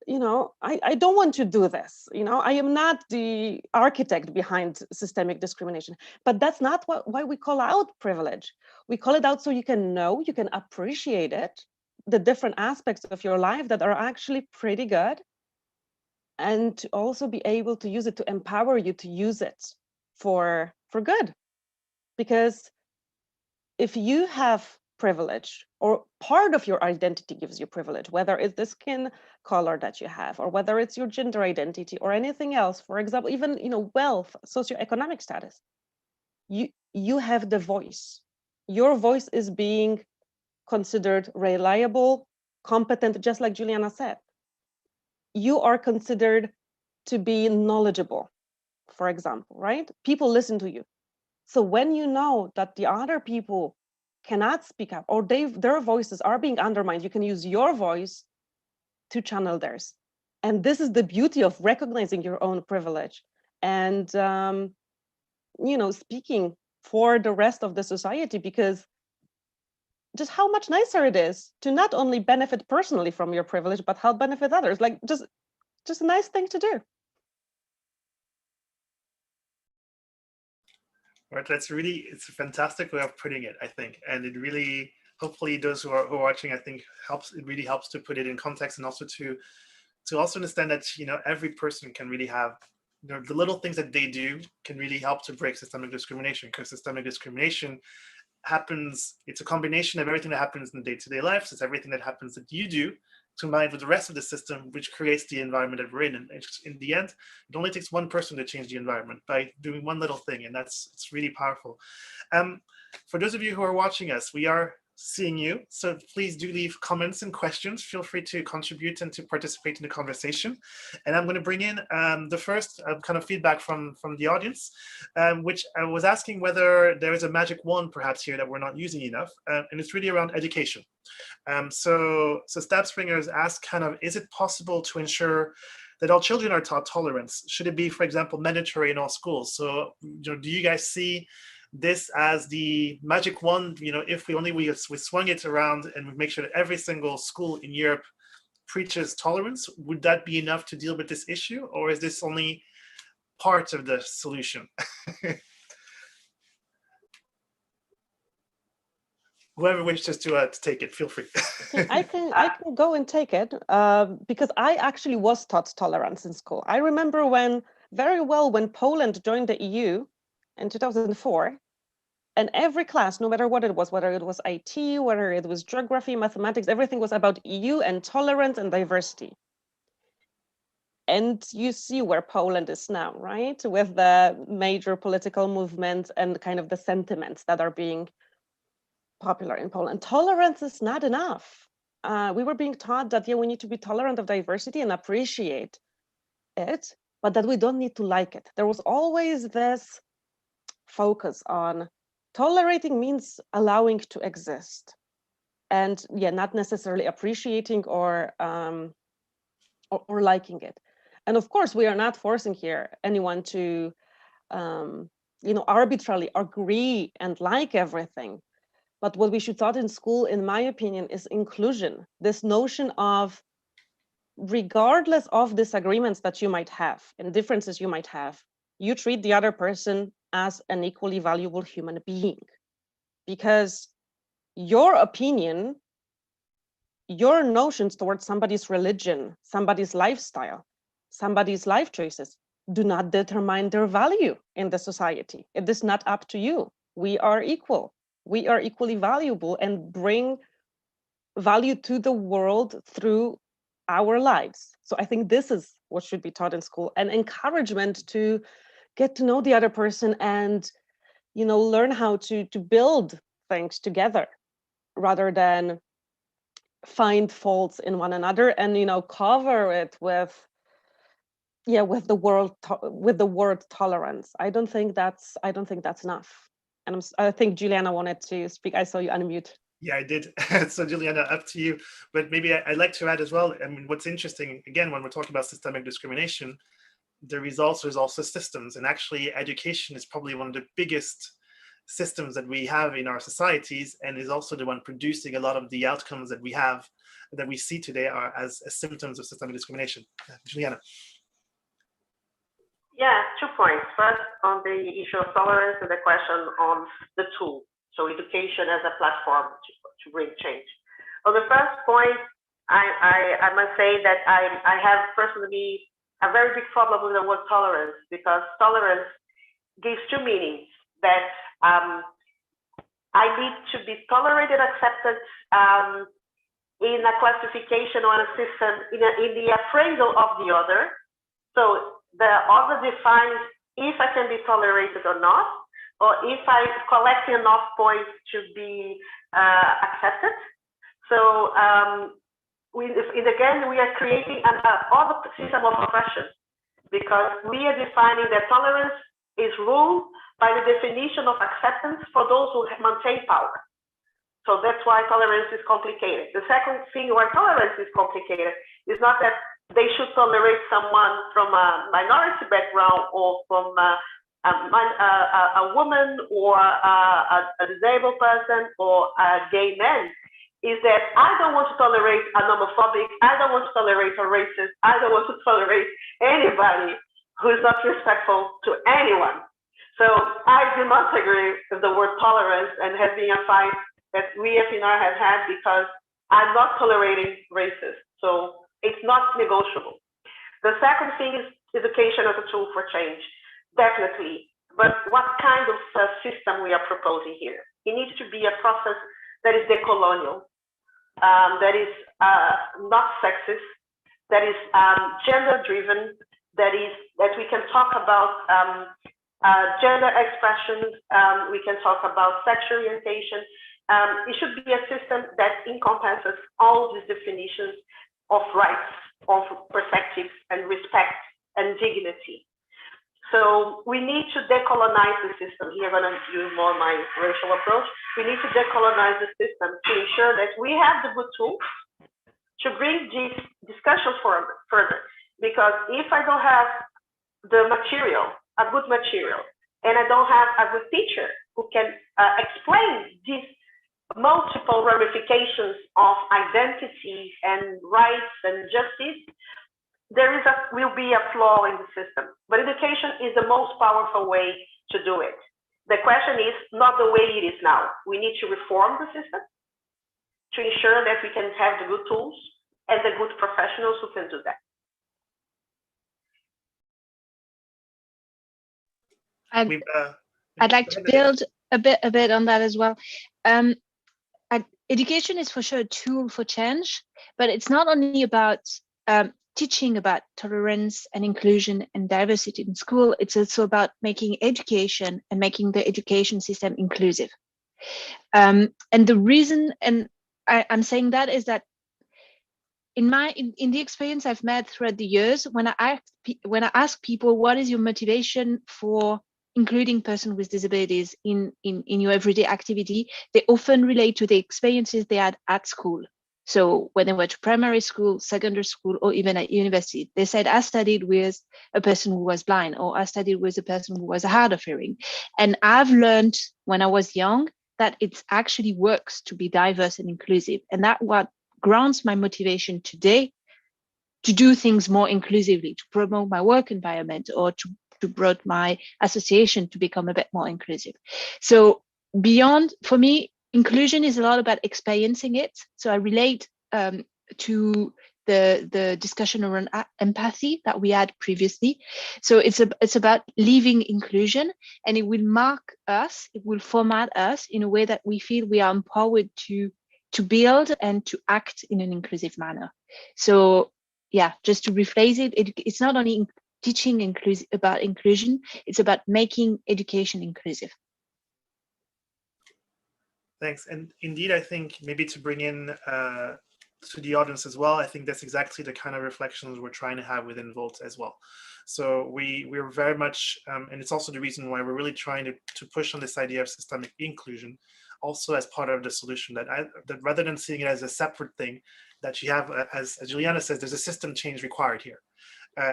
I don't want to do this. I am not the architect behind systemic discrimination. But that's not why we call out privilege. We call it out so you can know, you can appreciate it, the different aspects of your life that are actually pretty good, and to also be able to use it, to empower you to use it for good. Because if you have privilege, or part of your identity gives you privilege, whether it's the skin color that you have, or whether it's your gender identity or anything else, for example, even wealth, socioeconomic status, you have the voice. Your voice is being considered reliable, competent, just like Juliana said. You are considered to be knowledgeable, for example, right? People listen to you. So when you know that the other people cannot speak up, or their voices are being undermined, you can use your voice to channel theirs. And this is the beauty of recognizing your own privilege and speaking for the rest of the society, because just how much nicer it is to not only benefit personally from your privilege, but help benefit others. Like just a nice thing to do. Right, it's a fantastic way of putting it, I think, and it really, hopefully those who are watching, I think it really helps to put it in context, and also to also understand that every person can really have the little things that they do can really help to break systemic discrimination, because systemic discrimination happens, it's a combination of everything that happens in the day-to-day life. So it's everything that happens that you do combined with the rest of the system, which creates the environment that we're in. And in the end, it only takes one person to change the environment by doing one little thing, and it's really powerful. For those of you who are watching us, we are seeing you. So please do leave comments and questions. Feel free to contribute and to participate in the conversation. And I'm going to bring in the first kind of feedback from the audience, which I was asking whether there is a magic wand perhaps here that we're not using enough. And it's really around education. So Stab Springers asked kind of, is it possible to ensure that all children are taught tolerance? Should it be, for example, mandatory in all schools? So, do you guys see this as the magic wand? If we swung it around and we make sure that every single school in Europe preaches tolerance, would that be enough to deal with this issue? Or is this only part of the solution? Whoever wishes to take it, feel free. I can go and take it because I actually was taught tolerance in school. I remember very well when Poland joined the EU in 2004, and every class, no matter what it was, whether it was IT, whether it was geography, mathematics, everything was about EU and tolerance and diversity. And you see where Poland is now, right? With the major political movements and kind of the sentiments that are being popular in Poland. Tolerance is not enough. We were being taught that, we need to be tolerant of diversity and appreciate it, but that we don't need to like it. There was always this focus on tolerating means allowing to exist, and not necessarily appreciating or liking it. And of course, we are not forcing here anyone to arbitrarily agree and like everything. But what we should taught in school, in my opinion, is inclusion. This notion of, regardless of disagreements that you might have and differences you might have, you treat the other person as an equally valuable human being. Because your opinion, your notions towards somebody's religion, somebody's lifestyle, somebody's life choices do not determine their value in the society. It is not up to you. We are equal. We are equally valuable and bring value to the world through our lives. So I think this is what should be taught in school, and encouragement to get to know the other person and, learn how to build things together rather than find faults in one another and, cover it with the word tolerance. I don't think that's enough. And I think Juliana wanted to speak. I saw you unmute. Yeah, I did. So Juliana, up to you. But maybe I'd like to add as well. I mean, what's interesting, again, when we're talking about systemic discrimination, there's also systems. And actually, education is probably one of the biggest systems that we have in our societies, and is also the one producing a lot of the outcomes that we see today are as symptoms of systemic discrimination. Juliana. Yeah, 2 points. First, on the issue of tolerance, and the question on the tool. So education as a platform to bring change. On the first point, I must say that I have personally a very big problem with the word tolerance, because tolerance gives 2 meanings. That I need to be tolerated, accepted in a classification or a system in the appraisal of the other. So the other defines if I can be tolerated or not, or if I collect enough points to be accepted. So again, we are creating another system of oppression, because we are defining that tolerance is ruled by the definition of acceptance for those who maintain power. So that's why tolerance is complicated. The second thing why tolerance is complicated is not that they should tolerate someone from a minority background, or from a woman, or a disabled person, or a gay man. Is that I don't want to tolerate a homophobic, I don't want to tolerate a racist, I don't want to tolerate anybody who is not respectful to anyone. So I do not agree with the word tolerance, and has been a fight that we at PNR have had, because I'm not tolerating racists. So it's not negotiable. The second thing is education as a tool for change, definitely. But what kind of system we are proposing here? It needs to be a process that is decolonial, that is not sexist, that is gender-driven, that we can talk about gender expressions, we can talk about sexual orientation, It should be a system that encompasses all these definitions of rights, of perspectives, and respect and dignity. So we need to decolonize the system. Here I'm going to use more my racial approach. We need to decolonize the system to ensure that we have the good tools to bring these discussions further. Because if I don't have the material, a good material, and I don't have a good teacher who can explain these multiple ramifications of identity and rights and justice, will be a flaw in the system. But education is the most powerful way to do it. The question is not the way it is now. We need to reform the system to ensure that we can have the good tools and the good professionals who can do that. I'd like to build a bit on that as well. Education is for sure a tool for change, but it's not only about teaching about tolerance and inclusion and diversity in school. It's also about making education and making the education system inclusive. And the reason, and I'm saying that, is that in the experience I've made throughout the years, when I ask people, what is your motivation for including persons with disabilities in your everyday activity, they often relate to the experiences they had at school. So when they went to primary school, secondary school, or even at university, they said, I studied with a person who was blind, or I studied with a person who was hard of hearing. And I've learned when I was young that it actually works to be diverse and inclusive. And that what grants my motivation today to do things more inclusively, to promote my work environment, or to brought my association to become a bit more inclusive. So beyond, for me, inclusion is a lot about experiencing it. So I relate to the discussion around empathy that we had previously. So it's about living inclusion, and it will mark us, it will format us in a way that we feel we are empowered to build and to act in an inclusive manner. So yeah, just to rephrase it, it's not only teaching about inclusion, it's about making education inclusive. Thanks. And indeed, I think maybe to bring in to the audience as well, I think that's exactly the kind of reflections we're trying to have within Volt as well. So we're very much, and it's also the reason why we're really trying to push on this idea of systemic inclusion, also as part of the solution, that rather than seeing it as a separate thing, that you have, as Juliana says, there's a system change required here.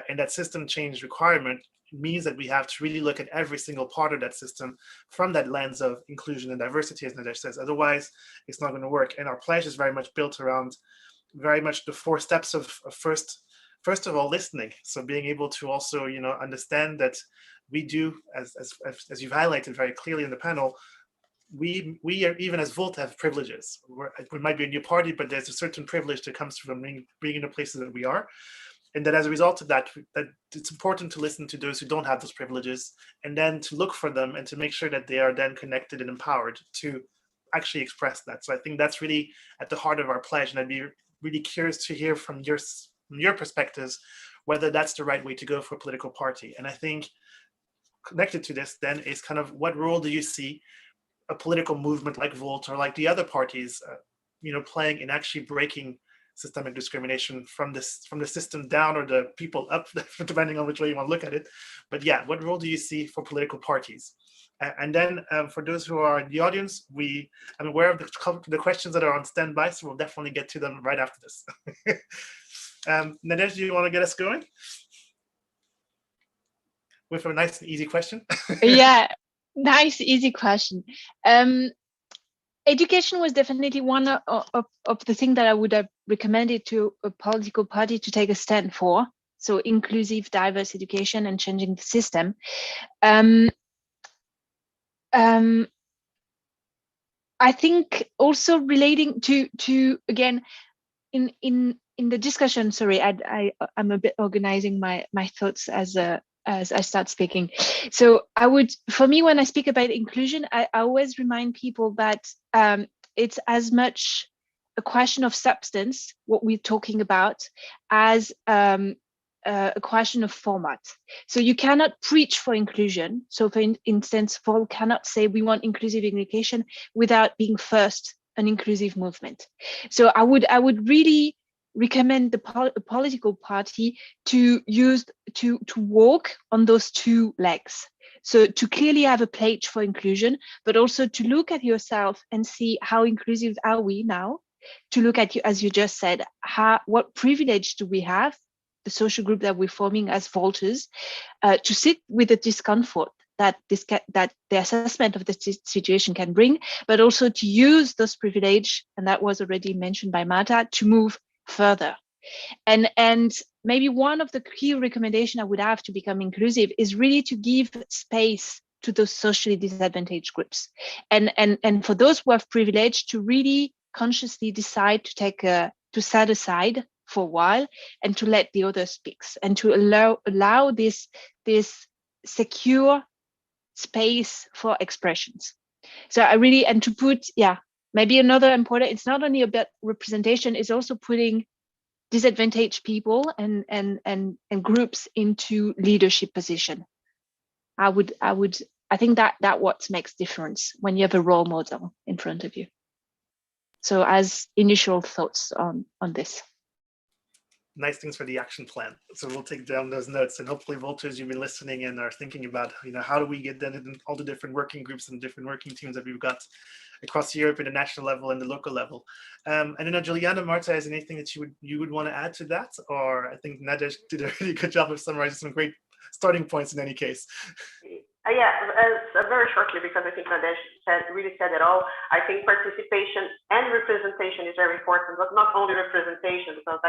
And that system change requirement means that we have to really look at every single part of that system from that lens of inclusion and diversity, as Nadesh says. Otherwise, it's not going to work. And our pledge is very much built around very much the 4 steps of first of all, listening. So being able to also, understand that we do, as you've highlighted very clearly in the panel, we are, even as Volt, have privileges. We might be a new party, but there's a certain privilege that comes from being in the places that we are. And that as a result of that it's important to listen to those who don't have those privileges, and then to look for them and to make sure that they are then connected and empowered to actually express that. So I think that's really at the heart of our pledge. And I'd be really curious to hear from your perspectives, whether that's the right way to go for a political party. And I think connected to this then is kind of, what role do you see a political movement like Volt or like the other parties, playing in actually breaking systemic discrimination from the system down, or the people up, depending on which way you want to look at it. But yeah, what role do you see for political parties? And then for those who are in the audience, I'm aware of the questions that are on standby, so we'll definitely get to them right after this. Nadesh, do you want to get us going with a nice and easy question? Yeah, nice, easy question. Education was definitely one of the things that I would have recommended to a political party to take a stand for. So inclusive, diverse education and changing the system. I think also relating to again in the discussion. Sorry, I'm a bit organizing my thoughts as I start speaking. So for me, when I speak about inclusion, I always remind people that it's as much a question of substance, what we're talking about, as a question of format. So you cannot preach for inclusion. So for instance, Vol cannot say we want inclusive education without being first an inclusive movement. So I would really recommend the political party to use to walk on those two legs. So to clearly have a pledge for inclusion, but also to look at yourself and see how inclusive are we now, to look at you, as you just said, what privilege do we have, the social group that we're forming as voters, to sit with the discomfort that the assessment of the situation can bring, but also to use those privilege, and that was already mentioned by Marta, to move further. And maybe one of the key recommendations I would have to become inclusive is really to give space to those socially disadvantaged groups, and for those who have privilege to really consciously decide to set aside for a while and to let the others speak, and to allow this secure space for expressions. So I really, and to put, maybe another important, it's not only about representation, it's also putting disadvantaged people and groups into leadership position. I think that what makes difference when you have a role model in front of you. So as initial thoughts on this. Nice things for the action plan. So we'll take down those notes, and hopefully voters, you've been listening and are thinking about, how do we get then in all the different working groups and different working teams that we've got across Europe at the national level and the local level. I don't know, Juliana, Marta, is anything that you would want to add to that? Or I think Nadej did a really good job of summarizing some great starting points in any case. Very shortly, because I think Nadej really said it all. I think participation and representation is very important, but not only representation, because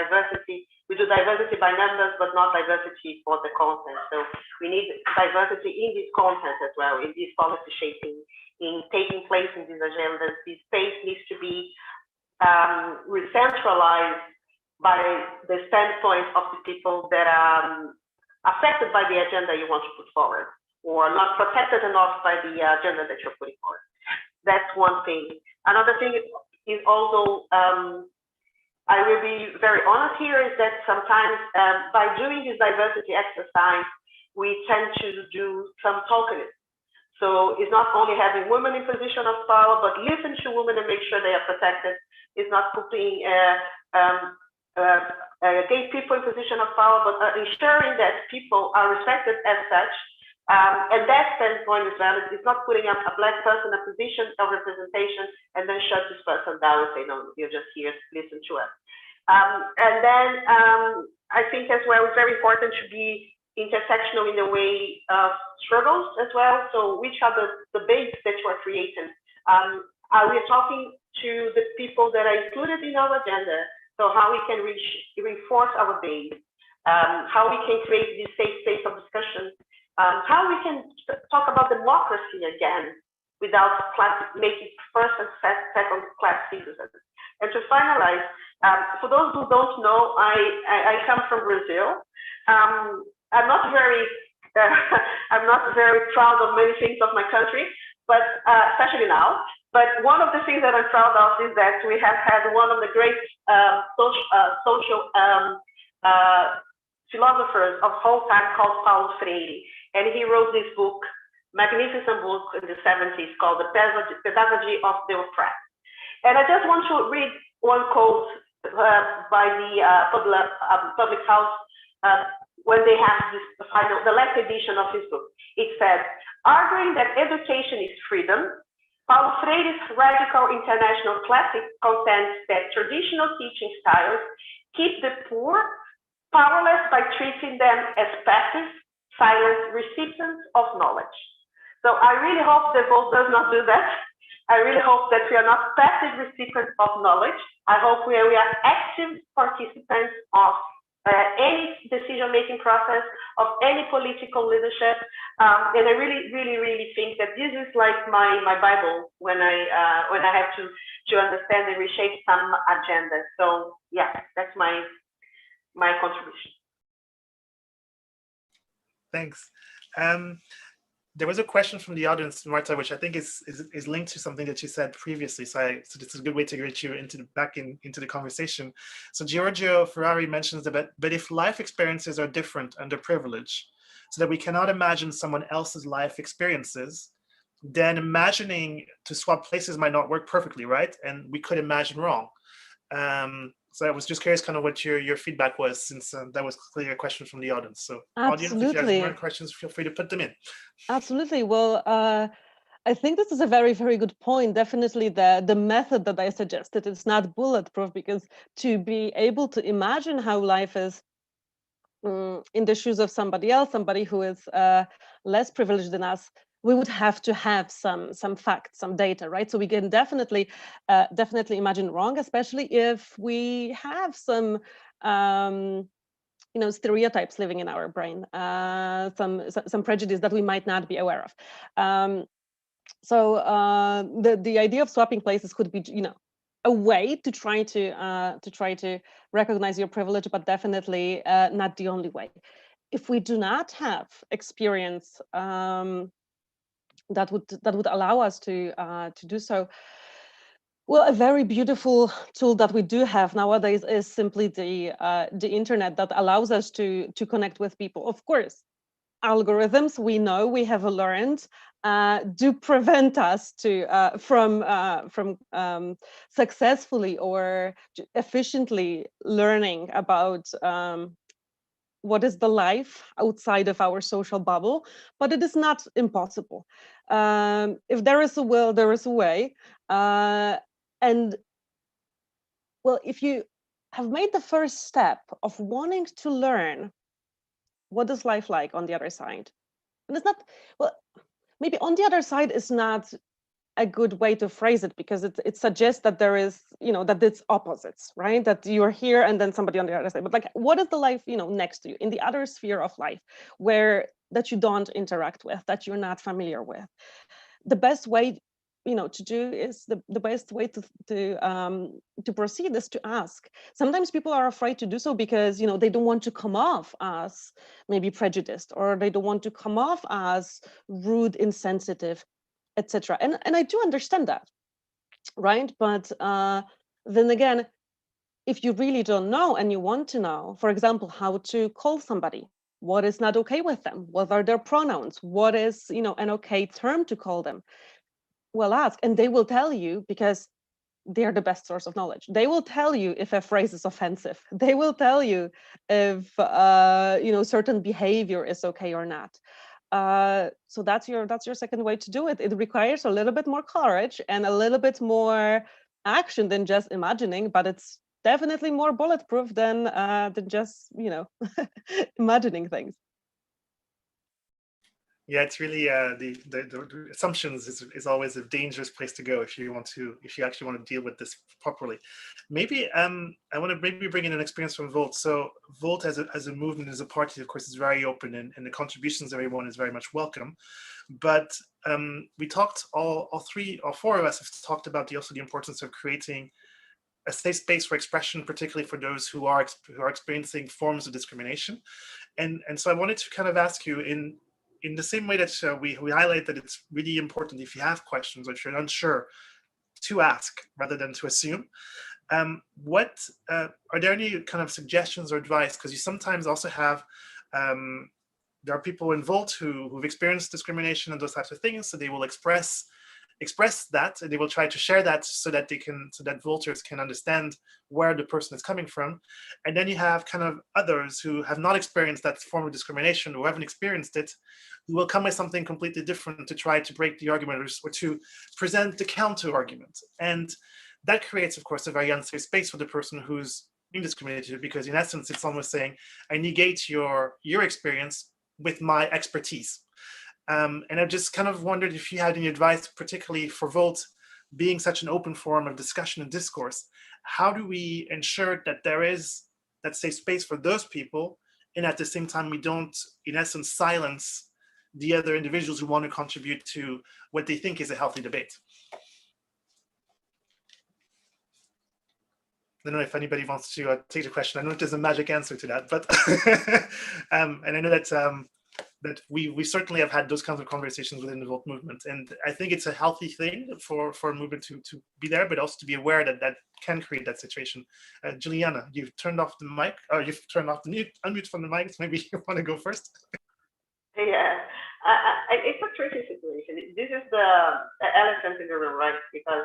we do diversity by numbers, but not diversity for the content. So we need diversity in this content as well, in this policy shaping, in taking place in these agendas. This space needs to be centralized by the standpoint of the people that are affected by the agenda you want to put forward, or not protected enough by the agenda that you're putting forward. That's one thing. Another thing is also, I will be very honest here, is that sometimes by doing this diversity exercise, we tend to do some tokenism. So it's not only having women in position of power, but listen to women and make sure they are protected. It's not putting gay people in position of power, but ensuring that people are respected as such. And that standpoint is valid. It's not putting up a black person in a position of representation and then shut this person down and say, no, you're just here, listen to us. And then I think as well, it's very important to be intersectional in the way of struggles as well. So which are the debates that you are creating? Are we talking to the people that are included in our agenda? So how we can reinforce our base, how we can create this safe space of discussion, how we can talk about democracy again without making first and second class citizens. And to finalize, for those who don't know, I come from Brazil. I'm not very proud of many things of my country, but especially now. But one of the things that I'm proud of is that we have had one of the great social philosophers of all time called Paulo Freire. And he wrote this book, magnificent book in the 70s called The Pedagogy of the Oppressed. And I just want to read one quote by the Public House when they have the last edition of his book. It said, arguing that education is freedom, Paulo Freire's radical international classic contends that traditional teaching styles keep the poor powerless by treating them as passive, silent recipients of knowledge. So I really hope the vote does not do that. I really hope that we are not passive recipients of knowledge. I hope we are active participants of any decision-making process, of any political leadership. And I really think that this is like my Bible when I have to understand and reshape some agendas. So yeah, that's my contribution. Thanks. there was a question from the audience, Marta, which I think is linked to something that you said previously. So this is a good way to get you into the conversation. So Giorgio Ferrari mentions that, but if life experiences are different under privilege, so that we cannot imagine someone else's life experiences, then imagining to swap places might not work perfectly, right? And we could imagine wrong. So I was just curious kind of what your feedback was, since that was clearly a question from the audience. So audience, if you have more questions, feel free to put them in. Absolutely. Well, I think this is a very, very good point. Definitely the method that I suggested is not bulletproof, because to be able to imagine how life is in the shoes of somebody else, somebody who is less privileged than us, we would have to have some facts, some data, right? So we can definitely imagine wrong, especially if we have some stereotypes living in our brain, some prejudice that we might not be aware of. So the idea of swapping places could be, a way to try to recognize your privilege, but definitely not the only way. If we do not have experience that would allow us to do so, well, a very beautiful tool that we do have nowadays is simply the internet, that allows us to connect with people. Of course, algorithms, we know, we have learned, do prevent us from successfully or efficiently learning about what is the life outside of our social bubble, but it is not impossible. If there is a will, there is a way. And well, if you have made the first step of wanting to learn what is life like on the other side, and it's not, well, maybe on the other side is not a good way to phrase it, because it suggests that there is, that it's opposites, right? That you're here and then somebody on the other side. But like, what is the life, next to you, in the other sphere of life, that you don't interact with, that you're not familiar with? The best way, to do is the best way to proceed is to ask. Sometimes people are afraid to do so because, they don't want to come off as maybe prejudiced, or they don't want to come off as rude, insensitive, etc. And I do understand that, right? But then again, if you really don't know and you want to know, for example, how to call somebody, what is not okay with them, what are their pronouns, what is an okay term to call them, well, ask, and they will tell you, because they're the best source of knowledge. They will tell you if a phrase is offensive. They will tell you if certain behavior is okay or not. So that's your second way to do it. It requires a little bit more courage and a little bit more action than just imagining, but it's definitely more bulletproof than just imagining things. Yeah, it's really the assumptions is always a dangerous place to go if you actually want to deal with this properly. Maybe I want to maybe bring in an experience from Volt. So Volt as a movement, as a party, of course, is very open, and the contributions of everyone is very much welcome. But we talked, all four of us have talked about also the importance of creating a safe space for expression, particularly for those who are experiencing forms of discrimination. And so I wanted to kind of ask you, in the same way that we highlight that it's really important, if you have questions or if you're unsure, to ask rather than to assume. What are there any kind of suggestions or advice? Because you sometimes also have there are people involved who've experienced discrimination and those types of things, so they will express that, and they will try to share that so that voters can understand where the person is coming from. And then you have kind of others who have not experienced that form of discrimination, or haven't experienced it, who will come with something completely different to try to break the argument, or to present the counter argument. And that creates, of course, a very unsafe space for the person who's being discriminated, because in essence, it's almost saying, I negate your experience with my expertise. And I just kind of wondered if you had any advice, particularly for Volt being such an open forum of discussion and discourse. How do we ensure that there is that safe space for those people, and at the same time we don't, in essence, silence the other individuals who want to contribute to what they think is a healthy debate? I don't know if anybody wants to take the question. I don't know if there's a magic answer to that, but and I know that that we certainly have had those kinds of conversations within the Volt movement, and I think it's a healthy thing for a movement to be there, but also to be aware that that can create that situation. Juliana, you've turned off the mic, or you've turned off the unmute from the mic. So maybe you want to go first. Yeah, it's a tricky situation. This is the elephant in the room, right? Because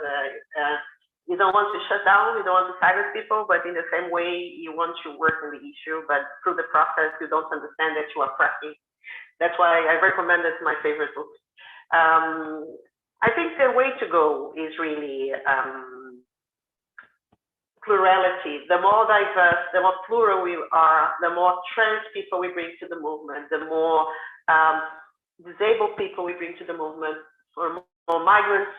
you don't want to shut down, you don't want to silence people, but in the same way, you want to work on the issue, but through the process, you don't understand that you are pressing. That's why I recommend it's my favorite book. I think the way to go is really plurality. The more diverse, the more plural we are, the more trans people we bring to the movement, the more disabled people we bring to the movement, or more migrants,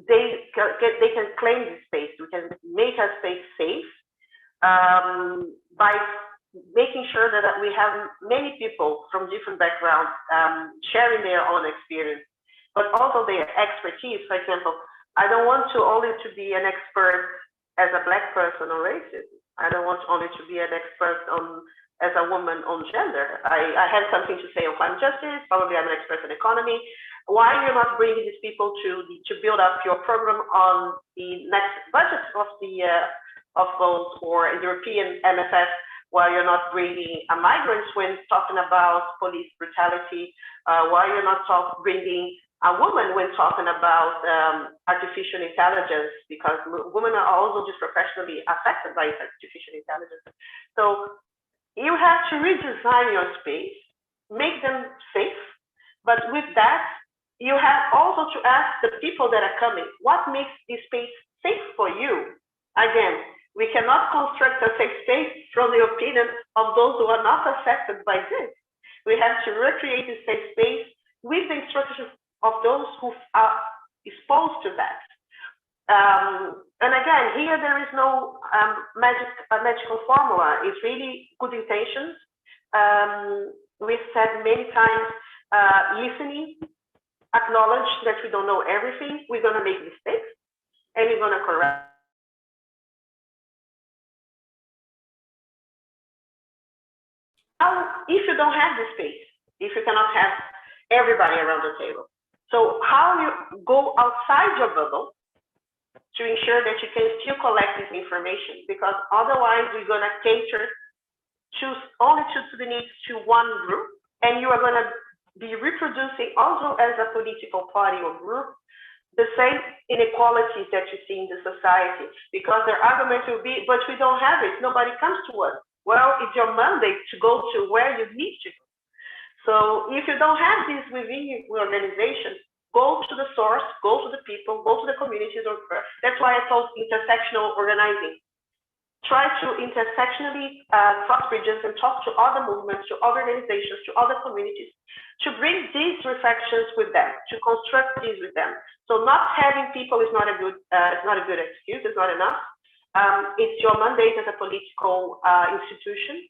they can claim this space. We can make our space safe by making sure that we have many people from different backgrounds sharing their own experience, but also their expertise. For example, I don't want to only to be an expert as a Black person on racism. I don't want only to be an expert on as a woman on gender. I have something to say on climate justice. Probably I'm an expert in economy. Why are you not bringing these people to build up your program on the next budget of the of those for European MFF? Why you're not bringing migrants when talking about police brutality? Why you're not bringing a woman when talking about artificial intelligence? Because women are also disproportionately affected by artificial intelligence. So you have to redesign your space, make them safe, but with that, you have also to ask the people that are coming, what makes this space safe for you? Again, we cannot construct a safe space from the opinion of those who are not affected by this. We have to recreate a safe space with the instructions of those who are exposed to that. And again, here there is no magical formula. It's really good intentions. We've said many times, listening, acknowledge that we don't know everything. We're going to make mistakes, and we're going to correct. Now, if you don't have the space, if you cannot have everybody around the table, so how you go outside your bubble to ensure that you can still collect this information, because otherwise we're going to cater only to the needs to one group, and you are going to be reproducing also as a political party or group the same inequalities that you see in the society, because their argument will be, but we don't have it, nobody comes to us. Well, it's your mandate to go to where you need to go. So if you don't have this within your organization, go to the source, go to the people, go to the communities. That's why I call intersectional organizing. Try to intersectionally cross bridges and talk to other movements, to other organizations, to other communities, to bring these reflections with them, to construct these with them. So not having people is not a good excuse. It's not enough. It's your mandate as a political institution,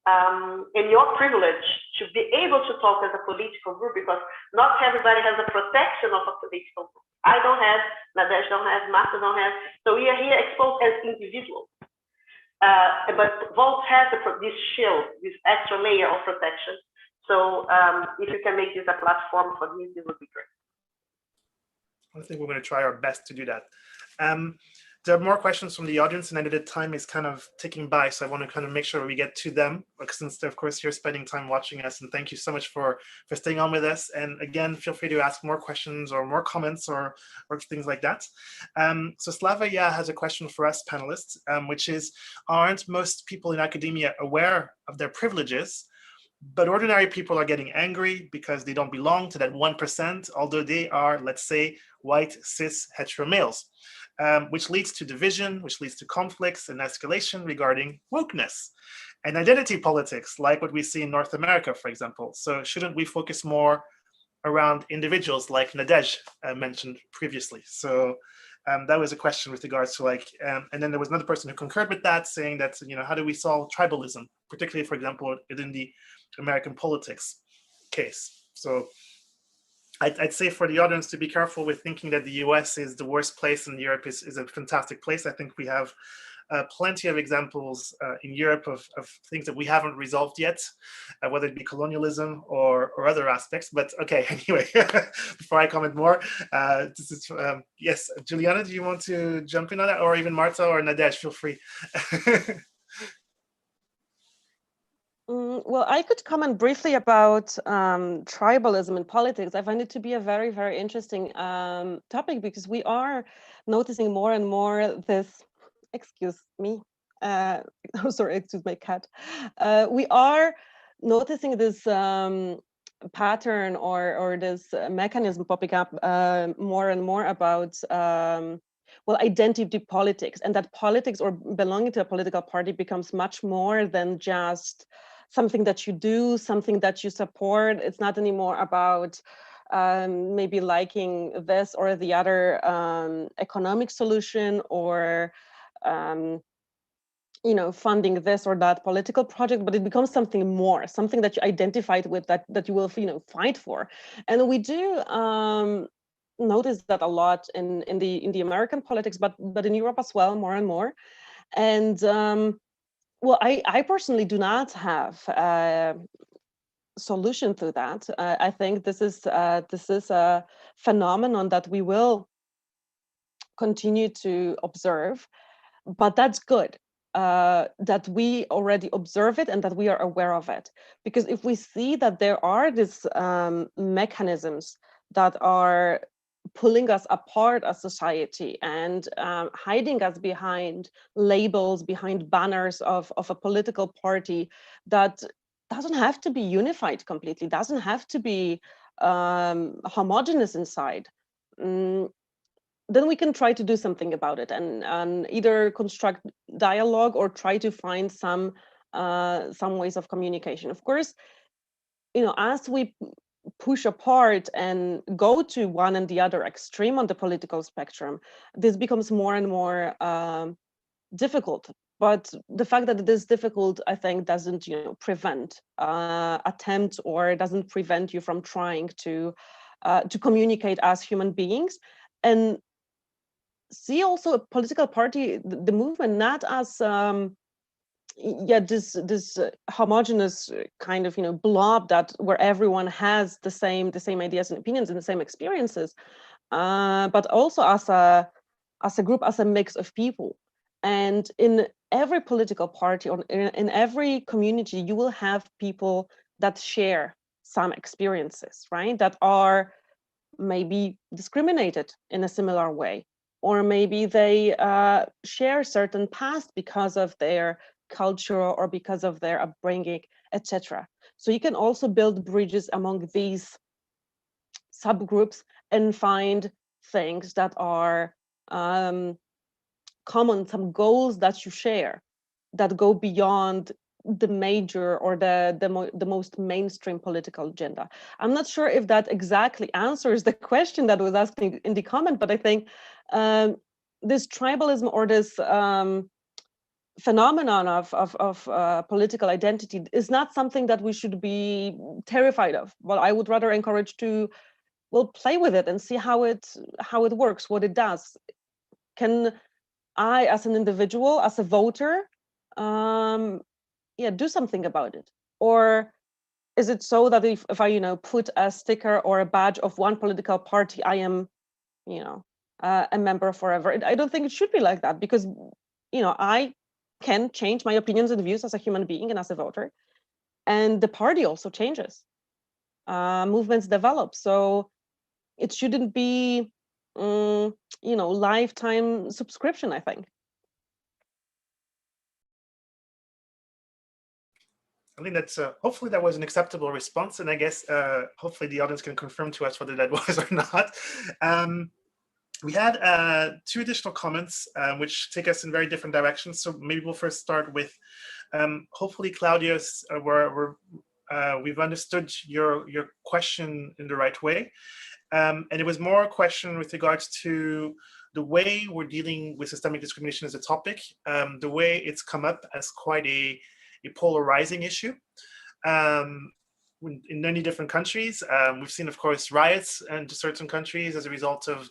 and your privilege to be able to talk as a political group, because not everybody has a protection of a political group. I don't have, Nadej don't have, Marta don't have. So we are here exposed as individuals. But Volt has this shield, this extra layer of protection. So if you can make this a platform for this, it would be great. I think we're going to try our best to do that. There are more questions from the audience, and I know the time is kind of ticking by, so I want to kind of make sure we get to them, since of course you're spending time watching us, and thank you so much for staying on with us. And again, feel free to ask more questions or more comments or things like that. So Slava has a question for us panelists, which is, aren't most people in academia aware of their privileges, but ordinary people are getting angry because they don't belong to that 1%, although they are, let's say, white, cis, hetero males? Which leads to division, which leads to conflicts and escalation regarding wokeness and identity politics, like what we see in North America, for example. So shouldn't we focus more around individuals, like Nadej mentioned previously? So that was a question with regards to and then there was another person who concurred with that, saying that, how do we solve tribalism, particularly, for example, within the American politics case? So I'd say for the audience to be careful with thinking that the US is the worst place and Europe is a fantastic place. I think we have plenty of examples in Europe of things that we haven't resolved yet, whether it be colonialism or other aspects. But okay, anyway, before I comment more, this is, yes, Juliana, do you want to jump in on that? Or even Marta or Nadej, feel free. Well, I could comment briefly about tribalism in politics. I find it to be a very, very interesting topic, because we are noticing more and more this, excuse me, oh, sorry, excuse my cat. We are noticing this pattern or this mechanism popping up more and more about well, identity politics, and that politics or belonging to a political party becomes much more than just something that you do, something that you support. It's not anymore about maybe liking this or the other economic solution, or funding this or that political project, but it becomes something more, something that you identified with, that you will fight for. And we do notice that a lot in the American politics, but in Europe as well, more and more. And well, I personally do not have a solution to that. I think this is a phenomenon that we will continue to observe, but that's good that we already observe it and that we are aware of it. Because if we see that there are these mechanisms that are pulling us apart as society and hiding us behind labels, behind banners of a political party that doesn't have to be unified completely, doesn't have to be homogeneous inside, then we can try to do something about it and either construct dialogue or try to find some ways of communication. Of course, as we push apart and go to one and the other extreme on the political spectrum, this becomes more and more difficult. But the fact that it is difficult, I think, doesn't prevent attempts, or doesn't prevent you from trying to communicate as human beings, and see also a political party, the movement, not as this homogeneous kind of blob where everyone has the same ideas and opinions and the same experiences, but also as a group, as a mix of people. And in every political party, or in every community, you will have people that share some experiences, right, that are maybe discriminated in a similar way, or maybe they share certain past because of their culture or because of their upbringing, etc. So you can also build bridges among these subgroups and find things that are common, some goals that you share that go beyond the major or the most mainstream political agenda. I'm not sure if that exactly answers the question that was asked in the comment, but I think this tribalism or this phenomenon of political identity is not something that we should be terrified of. Well, I would rather encourage to play with it and see how it works, what it does. Can I, as an individual, as a voter, do something about it? Or is it so that if I put a sticker or a badge of one political party, I am a member forever? I don't think it should be like that, because I can change my opinions and views as a human being and as a voter, and the party also changes, movements develop, so it shouldn't be lifetime subscription, I think. I think that's hopefully that was an acceptable response, and I guess hopefully the audience can confirm to us whether that was or not. We had 2 additional comments which take us in very different directions. So maybe we'll first start with hopefully, Claudius, we've understood your question in the right way. And it was more a question with regards to the way we're dealing with systemic discrimination as a topic, the way it's come up as quite a polarizing issue. in many different countries. We've seen, of course, riots in certain countries as a result of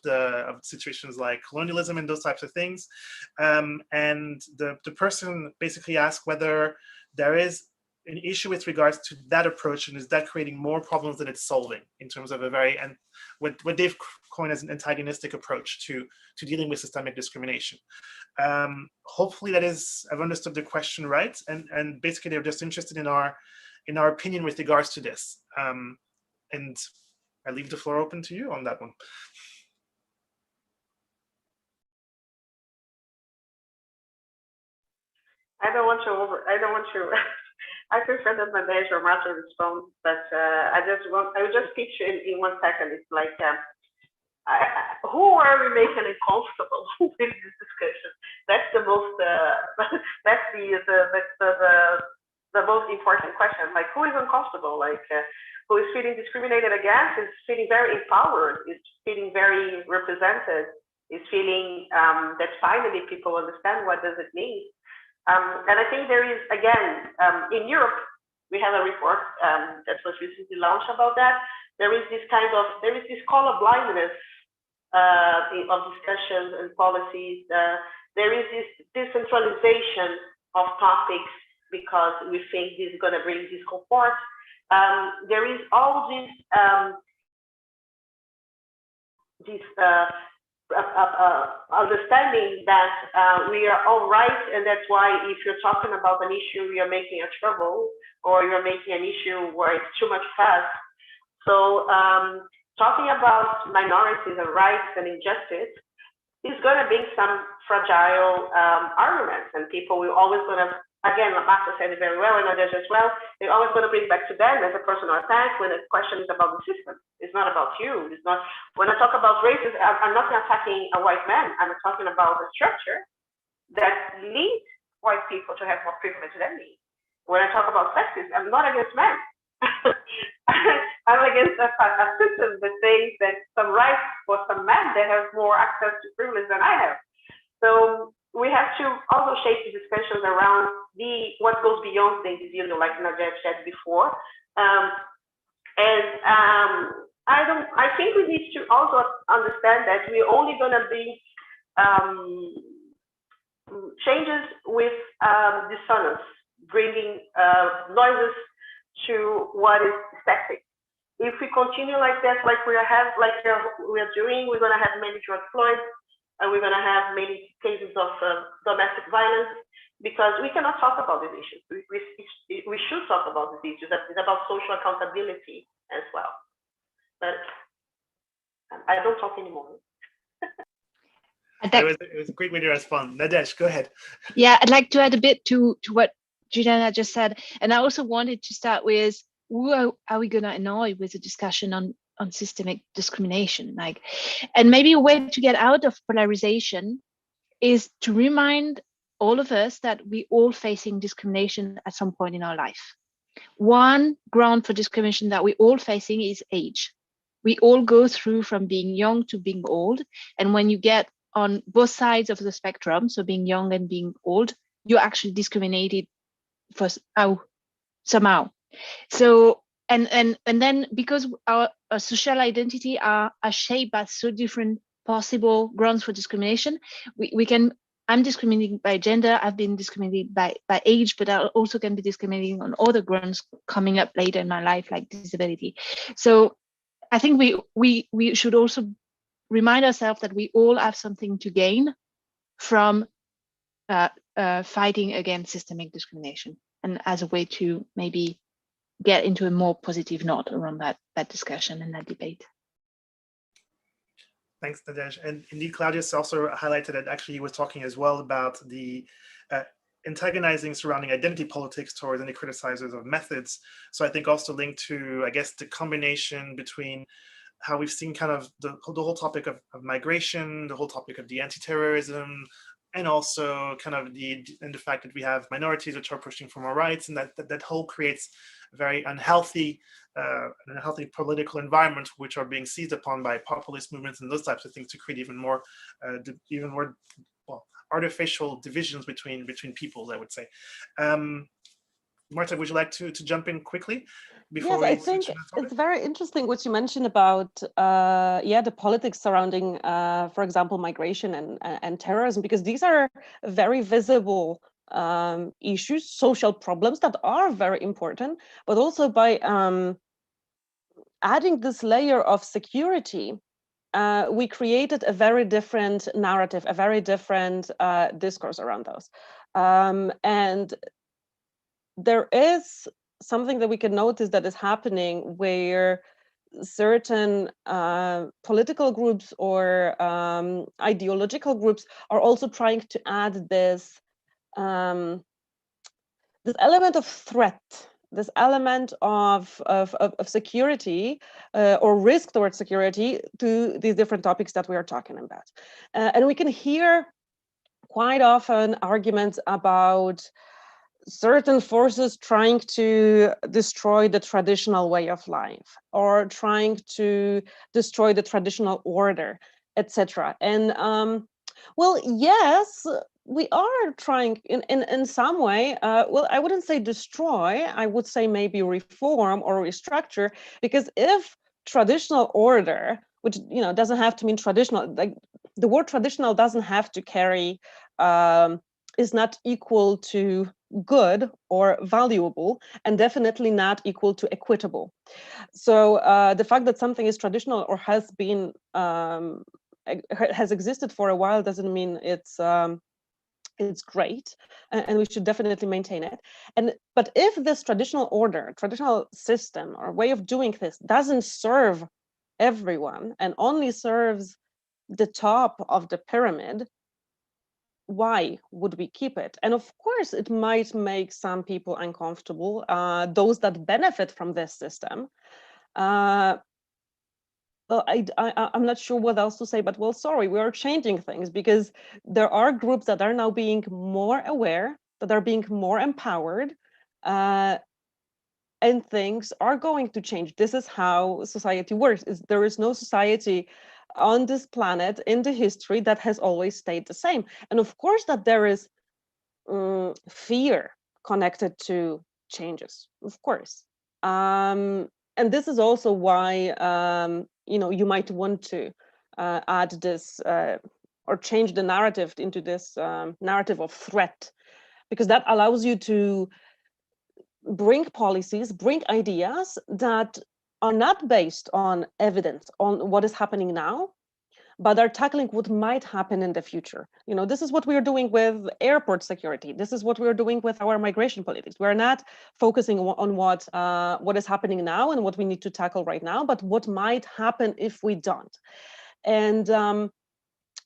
situations like colonialism and those types of things. And the person basically asked whether there is an issue with regards to that approach, and is that creating more problems than it's solving in terms of and what they've coined as an antagonistic approach to dealing with systemic discrimination. Hopefully that is, I've understood the question right, and basically they're just interested in our opinion with regards to this. And I leave the floor open to you on that one. I don't want to I prefer that Nadej or Marta respond, but I will just pitch in 1 second. It's like, who are we making uncomfortable with this discussion? That's the most, that's the most important question. Like, who is uncomfortable? Like, who is feeling discriminated against, is feeling very empowered, is feeling very represented, is feeling that finally people understand what does it mean. And I think there is, again, in Europe, we have a report that was recently launched about that. There is this color blindness of discussions and policies. There is this decentralization of topics because we think this is going to bring discomfort. There is all this understanding that we are all right, and that's why if you're talking about an issue, you're making a trouble, or you're making an issue where it's too much fuss. So talking about minorities and rights and injustice is going to bring some fragile arguments, and people will always going to, again, Marta said it very well, and others as well, they're always going to bring back to them as a personal attack when the question is about the system. It's not about you. It's not. When I talk about racism, I'm not attacking a white man. I'm talking about the structure that leads white people to have more privilege than me. When I talk about sexism, I'm not against men. I'm against a system that says that some rights for some men that have more access to privilege than I have. So we have to also shape the discussions around what goes beyond the individual, like Nadej said before. I think we need to also understand that we're only going to be changes with dissonance, bringing noises to what is static. If we continue like that, like we are doing, we're going to have many George Floyd, and we're going to have many cases of domestic violence, because we cannot talk about these issues. We should talk about these issues. It's about social accountability as well. But I don't talk anymore. It was a great way to respond. Nadej, go ahead. Yeah, I'd like to add a bit to what Juliana just said. And I also wanted to start with, who are we going to annoy with a discussion on systemic discrimination? And maybe a way to get out of polarization is to remind all of us that we all facing discrimination at some point in our life. One ground for discrimination that we're all facing is age. We all go through from being young to being old. And when you get on both sides of the spectrum, so being young and being old, you're actually discriminated for somehow. So, and then because our social identity are shaped by so different possible grounds for discrimination, I'm discriminating by gender, I've been discriminated by age, but I also can be discriminating on other grounds coming up later in my life, like disability. So I think we should also remind ourselves that we all have something to gain from fighting against systemic discrimination, and as a way to maybe get into a more positive note around that discussion and that debate. Thanks, Nadej. And indeed, Claudius also highlighted that actually he was talking as well about the antagonizing surrounding identity politics towards any criticizers of methods. So I think also linked to, I guess, the combination between how we've seen kind of the whole topic of migration, the whole topic of the anti-terrorism, and also kind of the fact that we have minorities which are pushing for more rights, and that whole creates a very unhealthy political environment, which are being seized upon by populist movements and those types of things to create even more artificial divisions between peoples, I would say. Marta, would you like to jump in quickly before Yes, we I think it's very interesting what you mentioned about the politics surrounding, for example, migration and terrorism, because these are very visible issues, social problems that are very important, but also by adding this layer of security, we created a very different narrative, a very different discourse around those. And there is something that we can notice that is happening where certain political groups or ideological groups are also trying to add this this element of threat, this element of security or risk towards security to these different topics that we are talking about. And we can hear quite often arguments about certain forces trying to destroy the traditional way of life or trying to destroy the traditional order, etc. And well, yes, we are trying in some way, well, I wouldn't say destroy, I would say maybe reform or restructure, because if traditional order, which doesn't have to mean traditional, like the word traditional doesn't have to carry is not equal to good or valuable, and definitely not equal to equitable. So the fact that something is traditional or has been has existed for a while doesn't mean it's great, and we should definitely maintain it. But if this traditional order, traditional system or way of doing this doesn't serve everyone and only serves the top of the pyramid, why would we keep it? And of course, it might make some people uncomfortable, those that benefit from this system. Well, I'm not sure what else to say, but well, sorry, we are changing things because there are groups that are now being more aware, that are being more empowered, and things are going to change. This is how society works. There is no society on this planet in the history that has always stayed the same. And of course that there is fear connected to changes, of course. And this is also why you might want to add this or change the narrative into this narrative of threat, because that allows you to bring policies, bring ideas that are not based on evidence on what is happening now, but are tackling what might happen in the future. This is what we are doing with airport security. This is what we are doing with our migration politics. We're not focusing on what is happening now and what we need to tackle right now, but what might happen if we don't. And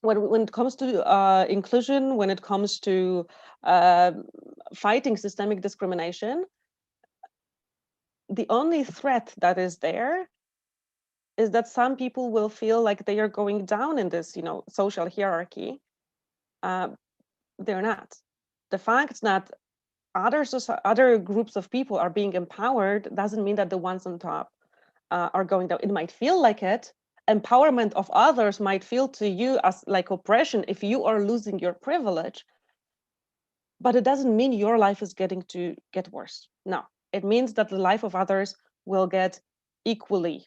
when it comes to inclusion, when it comes to fighting systemic discrimination, the only threat that is there is that some people will feel like they are going down in this, social hierarchy. They're not. The fact that other groups of people are being empowered doesn't mean that the ones on top are going down. It might feel like it. Empowerment of others might feel to you as like oppression if you are losing your privilege, but it doesn't mean your life is getting to get worse. No, it means that the life of others will get equally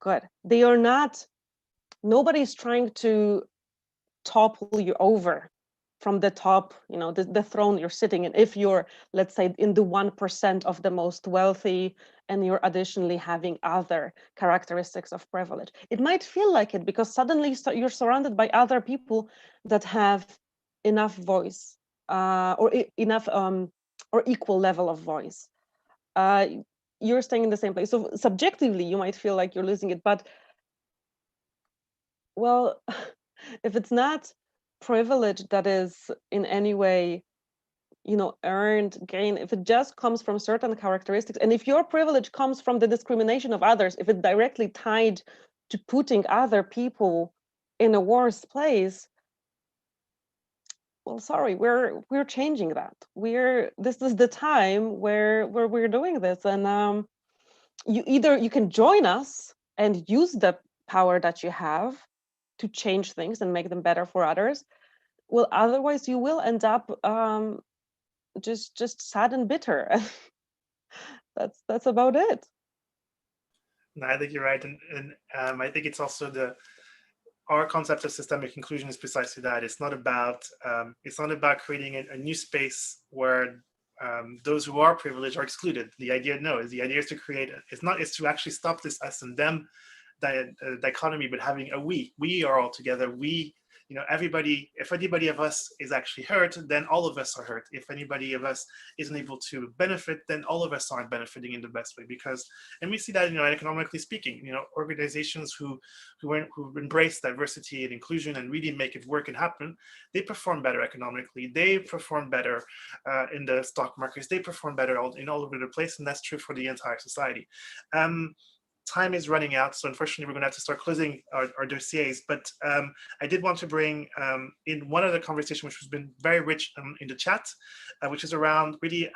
good. They are not, nobody's trying to topple you over from the top, the throne you're sitting in. If you're, let's say, in the 1% of the most wealthy, and you're additionally having other characteristics of privilege. It might feel like it because suddenly you're surrounded by other people that have enough voice or enough or equal level of voice. You're staying in the same place. So subjectively, you might feel like you're losing it, but well, if it's not privilege that is in any way, earned, gained, if it just comes from certain characteristics, and if your privilege comes from the discrimination of others, if it's directly tied to putting other people in a worse place, well, sorry, we're changing that. This is the time where we're doing this, and you can join us and use the power that you have to change things and make them better for others. Well, otherwise you will end up just sad and bitter. That's about it. No, I think you're right, and I think it's also our concept of systemic inclusion is precisely that. It's not about creating a new space where those who are privileged are excluded. The idea is to create. It's to actually stop this us and them dichotomy, but having a we are all together. We, everybody. If anybody of us is actually hurt, then all of us are hurt. If anybody of us isn't able to benefit, then all of us aren't benefiting in the best way. And we see that, economically speaking, organizations who embrace diversity and inclusion and really make it work and happen, they perform better economically. They perform better in the stock markets. They perform better all over the place, and that's true for the entire society. Time is running out, so unfortunately we're going to have to start closing our dossiers, but I did want to bring in one other conversation which has been very rich in the chat, which is around really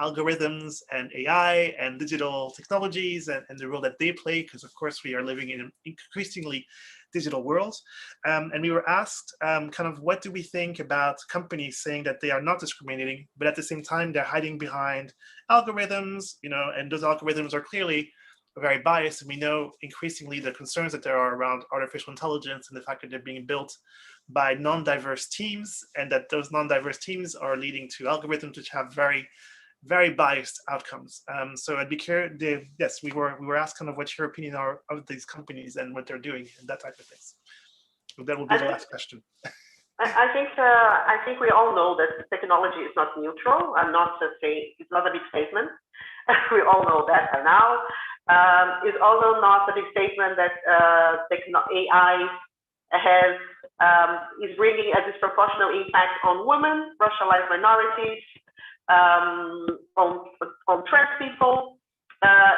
algorithms and AI and digital technologies and the role that they play, because of course we are living in an increasingly digital world. And we were asked kind of what do we think about companies saying that they are not discriminating, but at the same time they're hiding behind algorithms, and those algorithms are clearly very biased, and we know increasingly the concerns that there are around artificial intelligence and the fact that they're being built by non-diverse teams, and that those non-diverse teams are leading to algorithms which have very, very biased outcomes. So I'd be curious. Yes, we were asked kind of what your opinion are of these companies and what they're doing and that type of things. So that will be the last question. I think we all know that technology is not neutral. It's not a big statement. We all know that by now. It's also not a big statement that AI is bringing a disproportionate impact on women, racialized minorities, on trans people.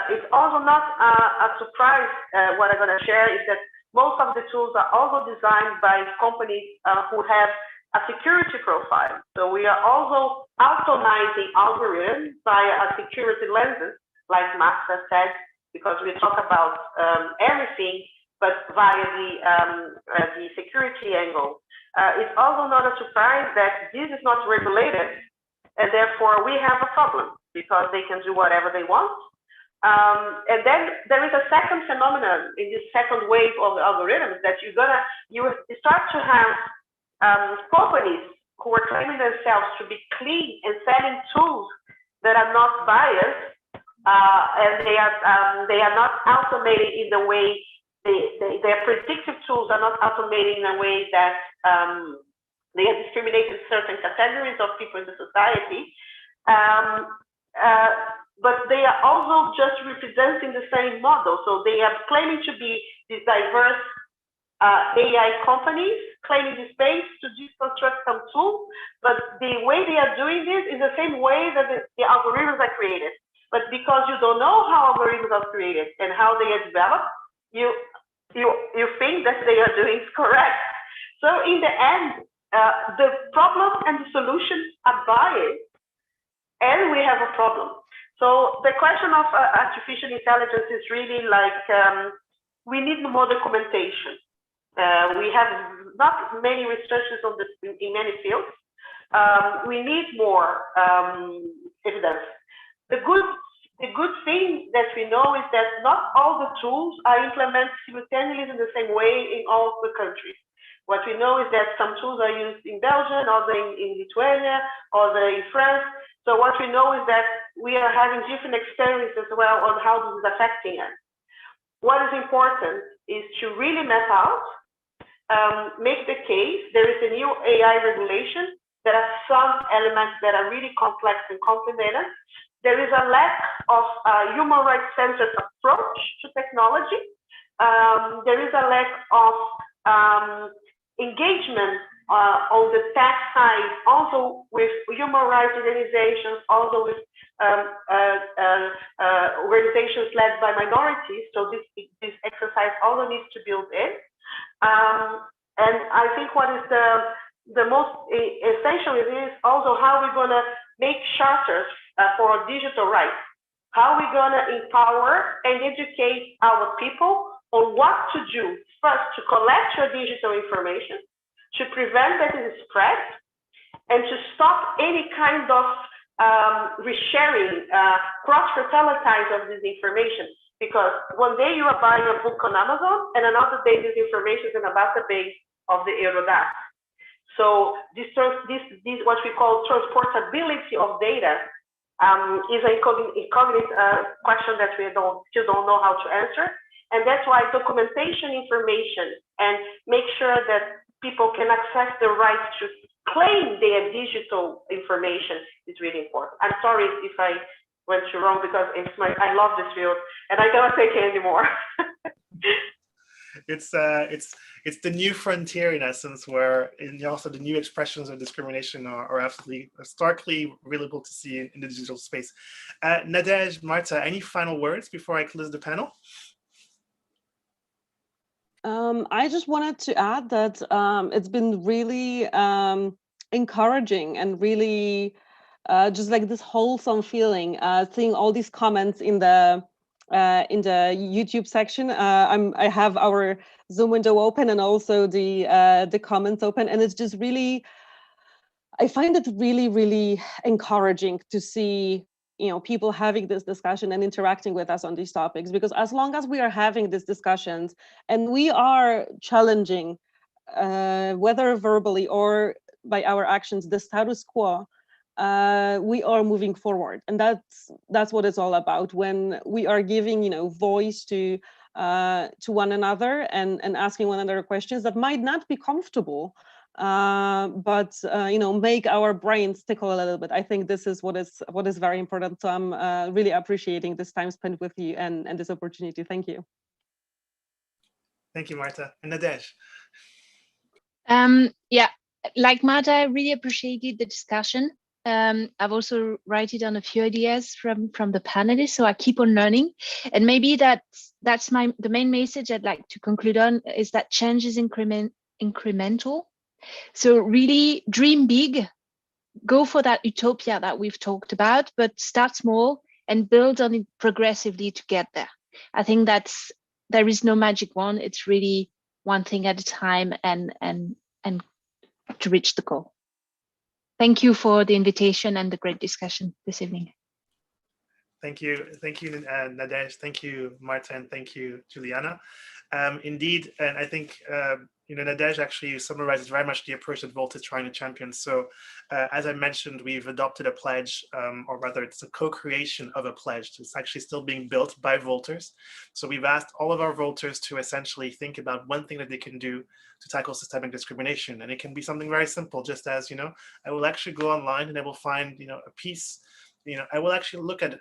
It's also not a surprise. What I'm going to share is that most of the tools are also designed by companies who have a security profile. So we are also automizing algorithms via a security lenses, like Marta said, because we talk about everything, but via the security angle. It's also not a surprise that this is not regulated, and therefore we have a problem because they can do whatever they want. And then there is a second phenomenon in this second wave of algorithms that you start to have companies who are claiming themselves to be clean and selling tools that are not biased, and they are not automated in the way their predictive tools are not automated in a way that they are discriminating certain categories of people in the society. But they are also just representing the same model. So they are claiming to be these diverse AI companies, claiming the space to deconstruct some tools, but the way they are doing this is the same way that the algorithms are created. But because you don't know how algorithms are created and how they are developed, you think that they are doing correct. So in the end, the problem and the solution are biased, and we have a problem. So the question of artificial intelligence is really like, we need more documentation. We have not many researchers on this in many fields. We need more evidence. The good thing that we know is that not all the tools are implemented simultaneously in the same way in all the countries. What we know is that some tools are used in Belgium, other in Lithuania, other in France. So what we know is that we are having different experiences as well on how this is affecting us. What is important is to really map out, make the case. There is a new AI regulation. There are some elements that are really complex and complicated. There is a lack of human rights-centered approach to technology. There is a lack of engagement on the tech side, also with human rights organizations, also with organizations led by minorities. So this exercise also needs to build in. And I think what is the most essential is also how we're going to make charters for digital rights. How we're going to empower and educate our people on what to do. First, to collect your digital information, to prevent that it is spread, and to stop any kind of resharing, cross-fertilize of this information. Because one day you are buying a book on Amazon, and another day this information is in a database of the Eurodac. So this what we call transportability of data is a cognate question that we still don't know how to answer. And that's why documentation information and make sure that people can access the right to claim their digital information is really important. I'm sorry if I went too wrong, because I love this field and I cannot take it anymore. It's the new frontier in essence, where also the new expressions of discrimination are absolutely starkly available to see in the digital space. Nadège, Marta, any final words before I close the panel? I just wanted to add that it's been really encouraging and really just like this wholesome feeling, seeing all these comments in the YouTube section. I have our Zoom window open and also the comments open, and it's just really, I find it really, really encouraging to see people having this discussion and interacting with us on these topics, because as long as we are having these discussions and we are challenging, whether verbally or by our actions, the status quo, we are moving forward. And that's what it's all about, when we are giving voice to one another and asking one another questions that might not be comfortable, but make our brains tickle a little bit. I think this is what is very important. So I'm really appreciating this time spent with you and this opportunity. Thank you. Thank you, Marta. And Nadège. Yeah, like Marta, I really appreciated the discussion. I've also written down a few ideas from the panelists, so I keep on learning. And maybe that's the main message I'd like to conclude on, is that change is incremental. So really dream big, go for that utopia that we've talked about, but start small and build on it progressively to get there. I think there is no magic wand. It's really one thing at a time and to reach the goal. Thank you for the invitation and the great discussion this evening. Thank you, Nadège. Thank you, Marta, and thank you, Juliana. Indeed, and I think Nadège actually summarizes very much the approach that Volt is trying to champion. So, as I mentioned, we've adopted a pledge, or rather, it's a co-creation of a pledge. It's actually still being built by Volters. So we've asked all of our Volters to essentially think about one thing that they can do to tackle systemic discrimination, and it can be something very simple, just as I will actually go online and I will find a piece. I will actually look at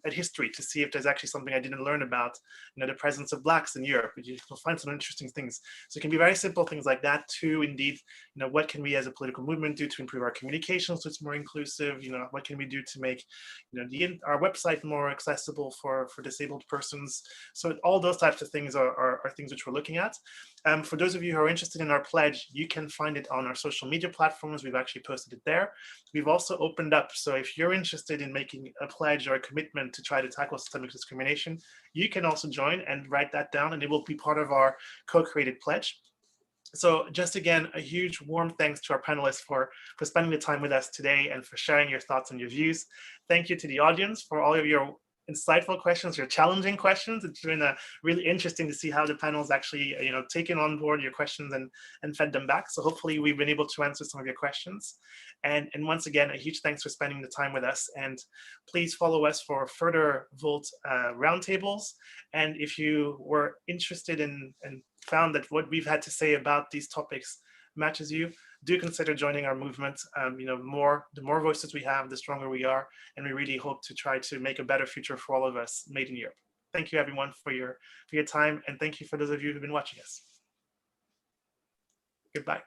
history to see if there's actually something I didn't learn about, the presence of Blacks in Europe. You'll find some interesting things. So it can be very simple things like that to indeed, what can we as a political movement do to improve our communication so it's more inclusive? What can we do to make, our website more accessible for disabled persons? So all those types of things are things which we're looking at. For those of you who are interested in our pledge, you can find it on our social media platforms. We've actually posted it there. We've also opened up, so if you're interested in making a pledge or a commitment to try to tackle systemic discrimination, you can also join and write that down, and it will be part of our co-created pledge. So just again, a huge warm thanks to our panelists for spending the time with us today and for sharing your thoughts and your views. Thank you to the audience for all of your insightful questions, your challenging questions. It's been really interesting to see how the panel's actually, taken on board your questions and fed them back. So hopefully we've been able to answer some of your questions. And once again, a huge thanks for spending the time with us. And please follow us for further Volt roundtables. And if you were interested in and found that what we've had to say about these topics matches you, do consider joining our movement. The more voices we have, the stronger we are, and we really hope to try to make a better future for all of us made in Europe. Thank you everyone for your time, and thank you for those of you who've been watching us. Goodbye.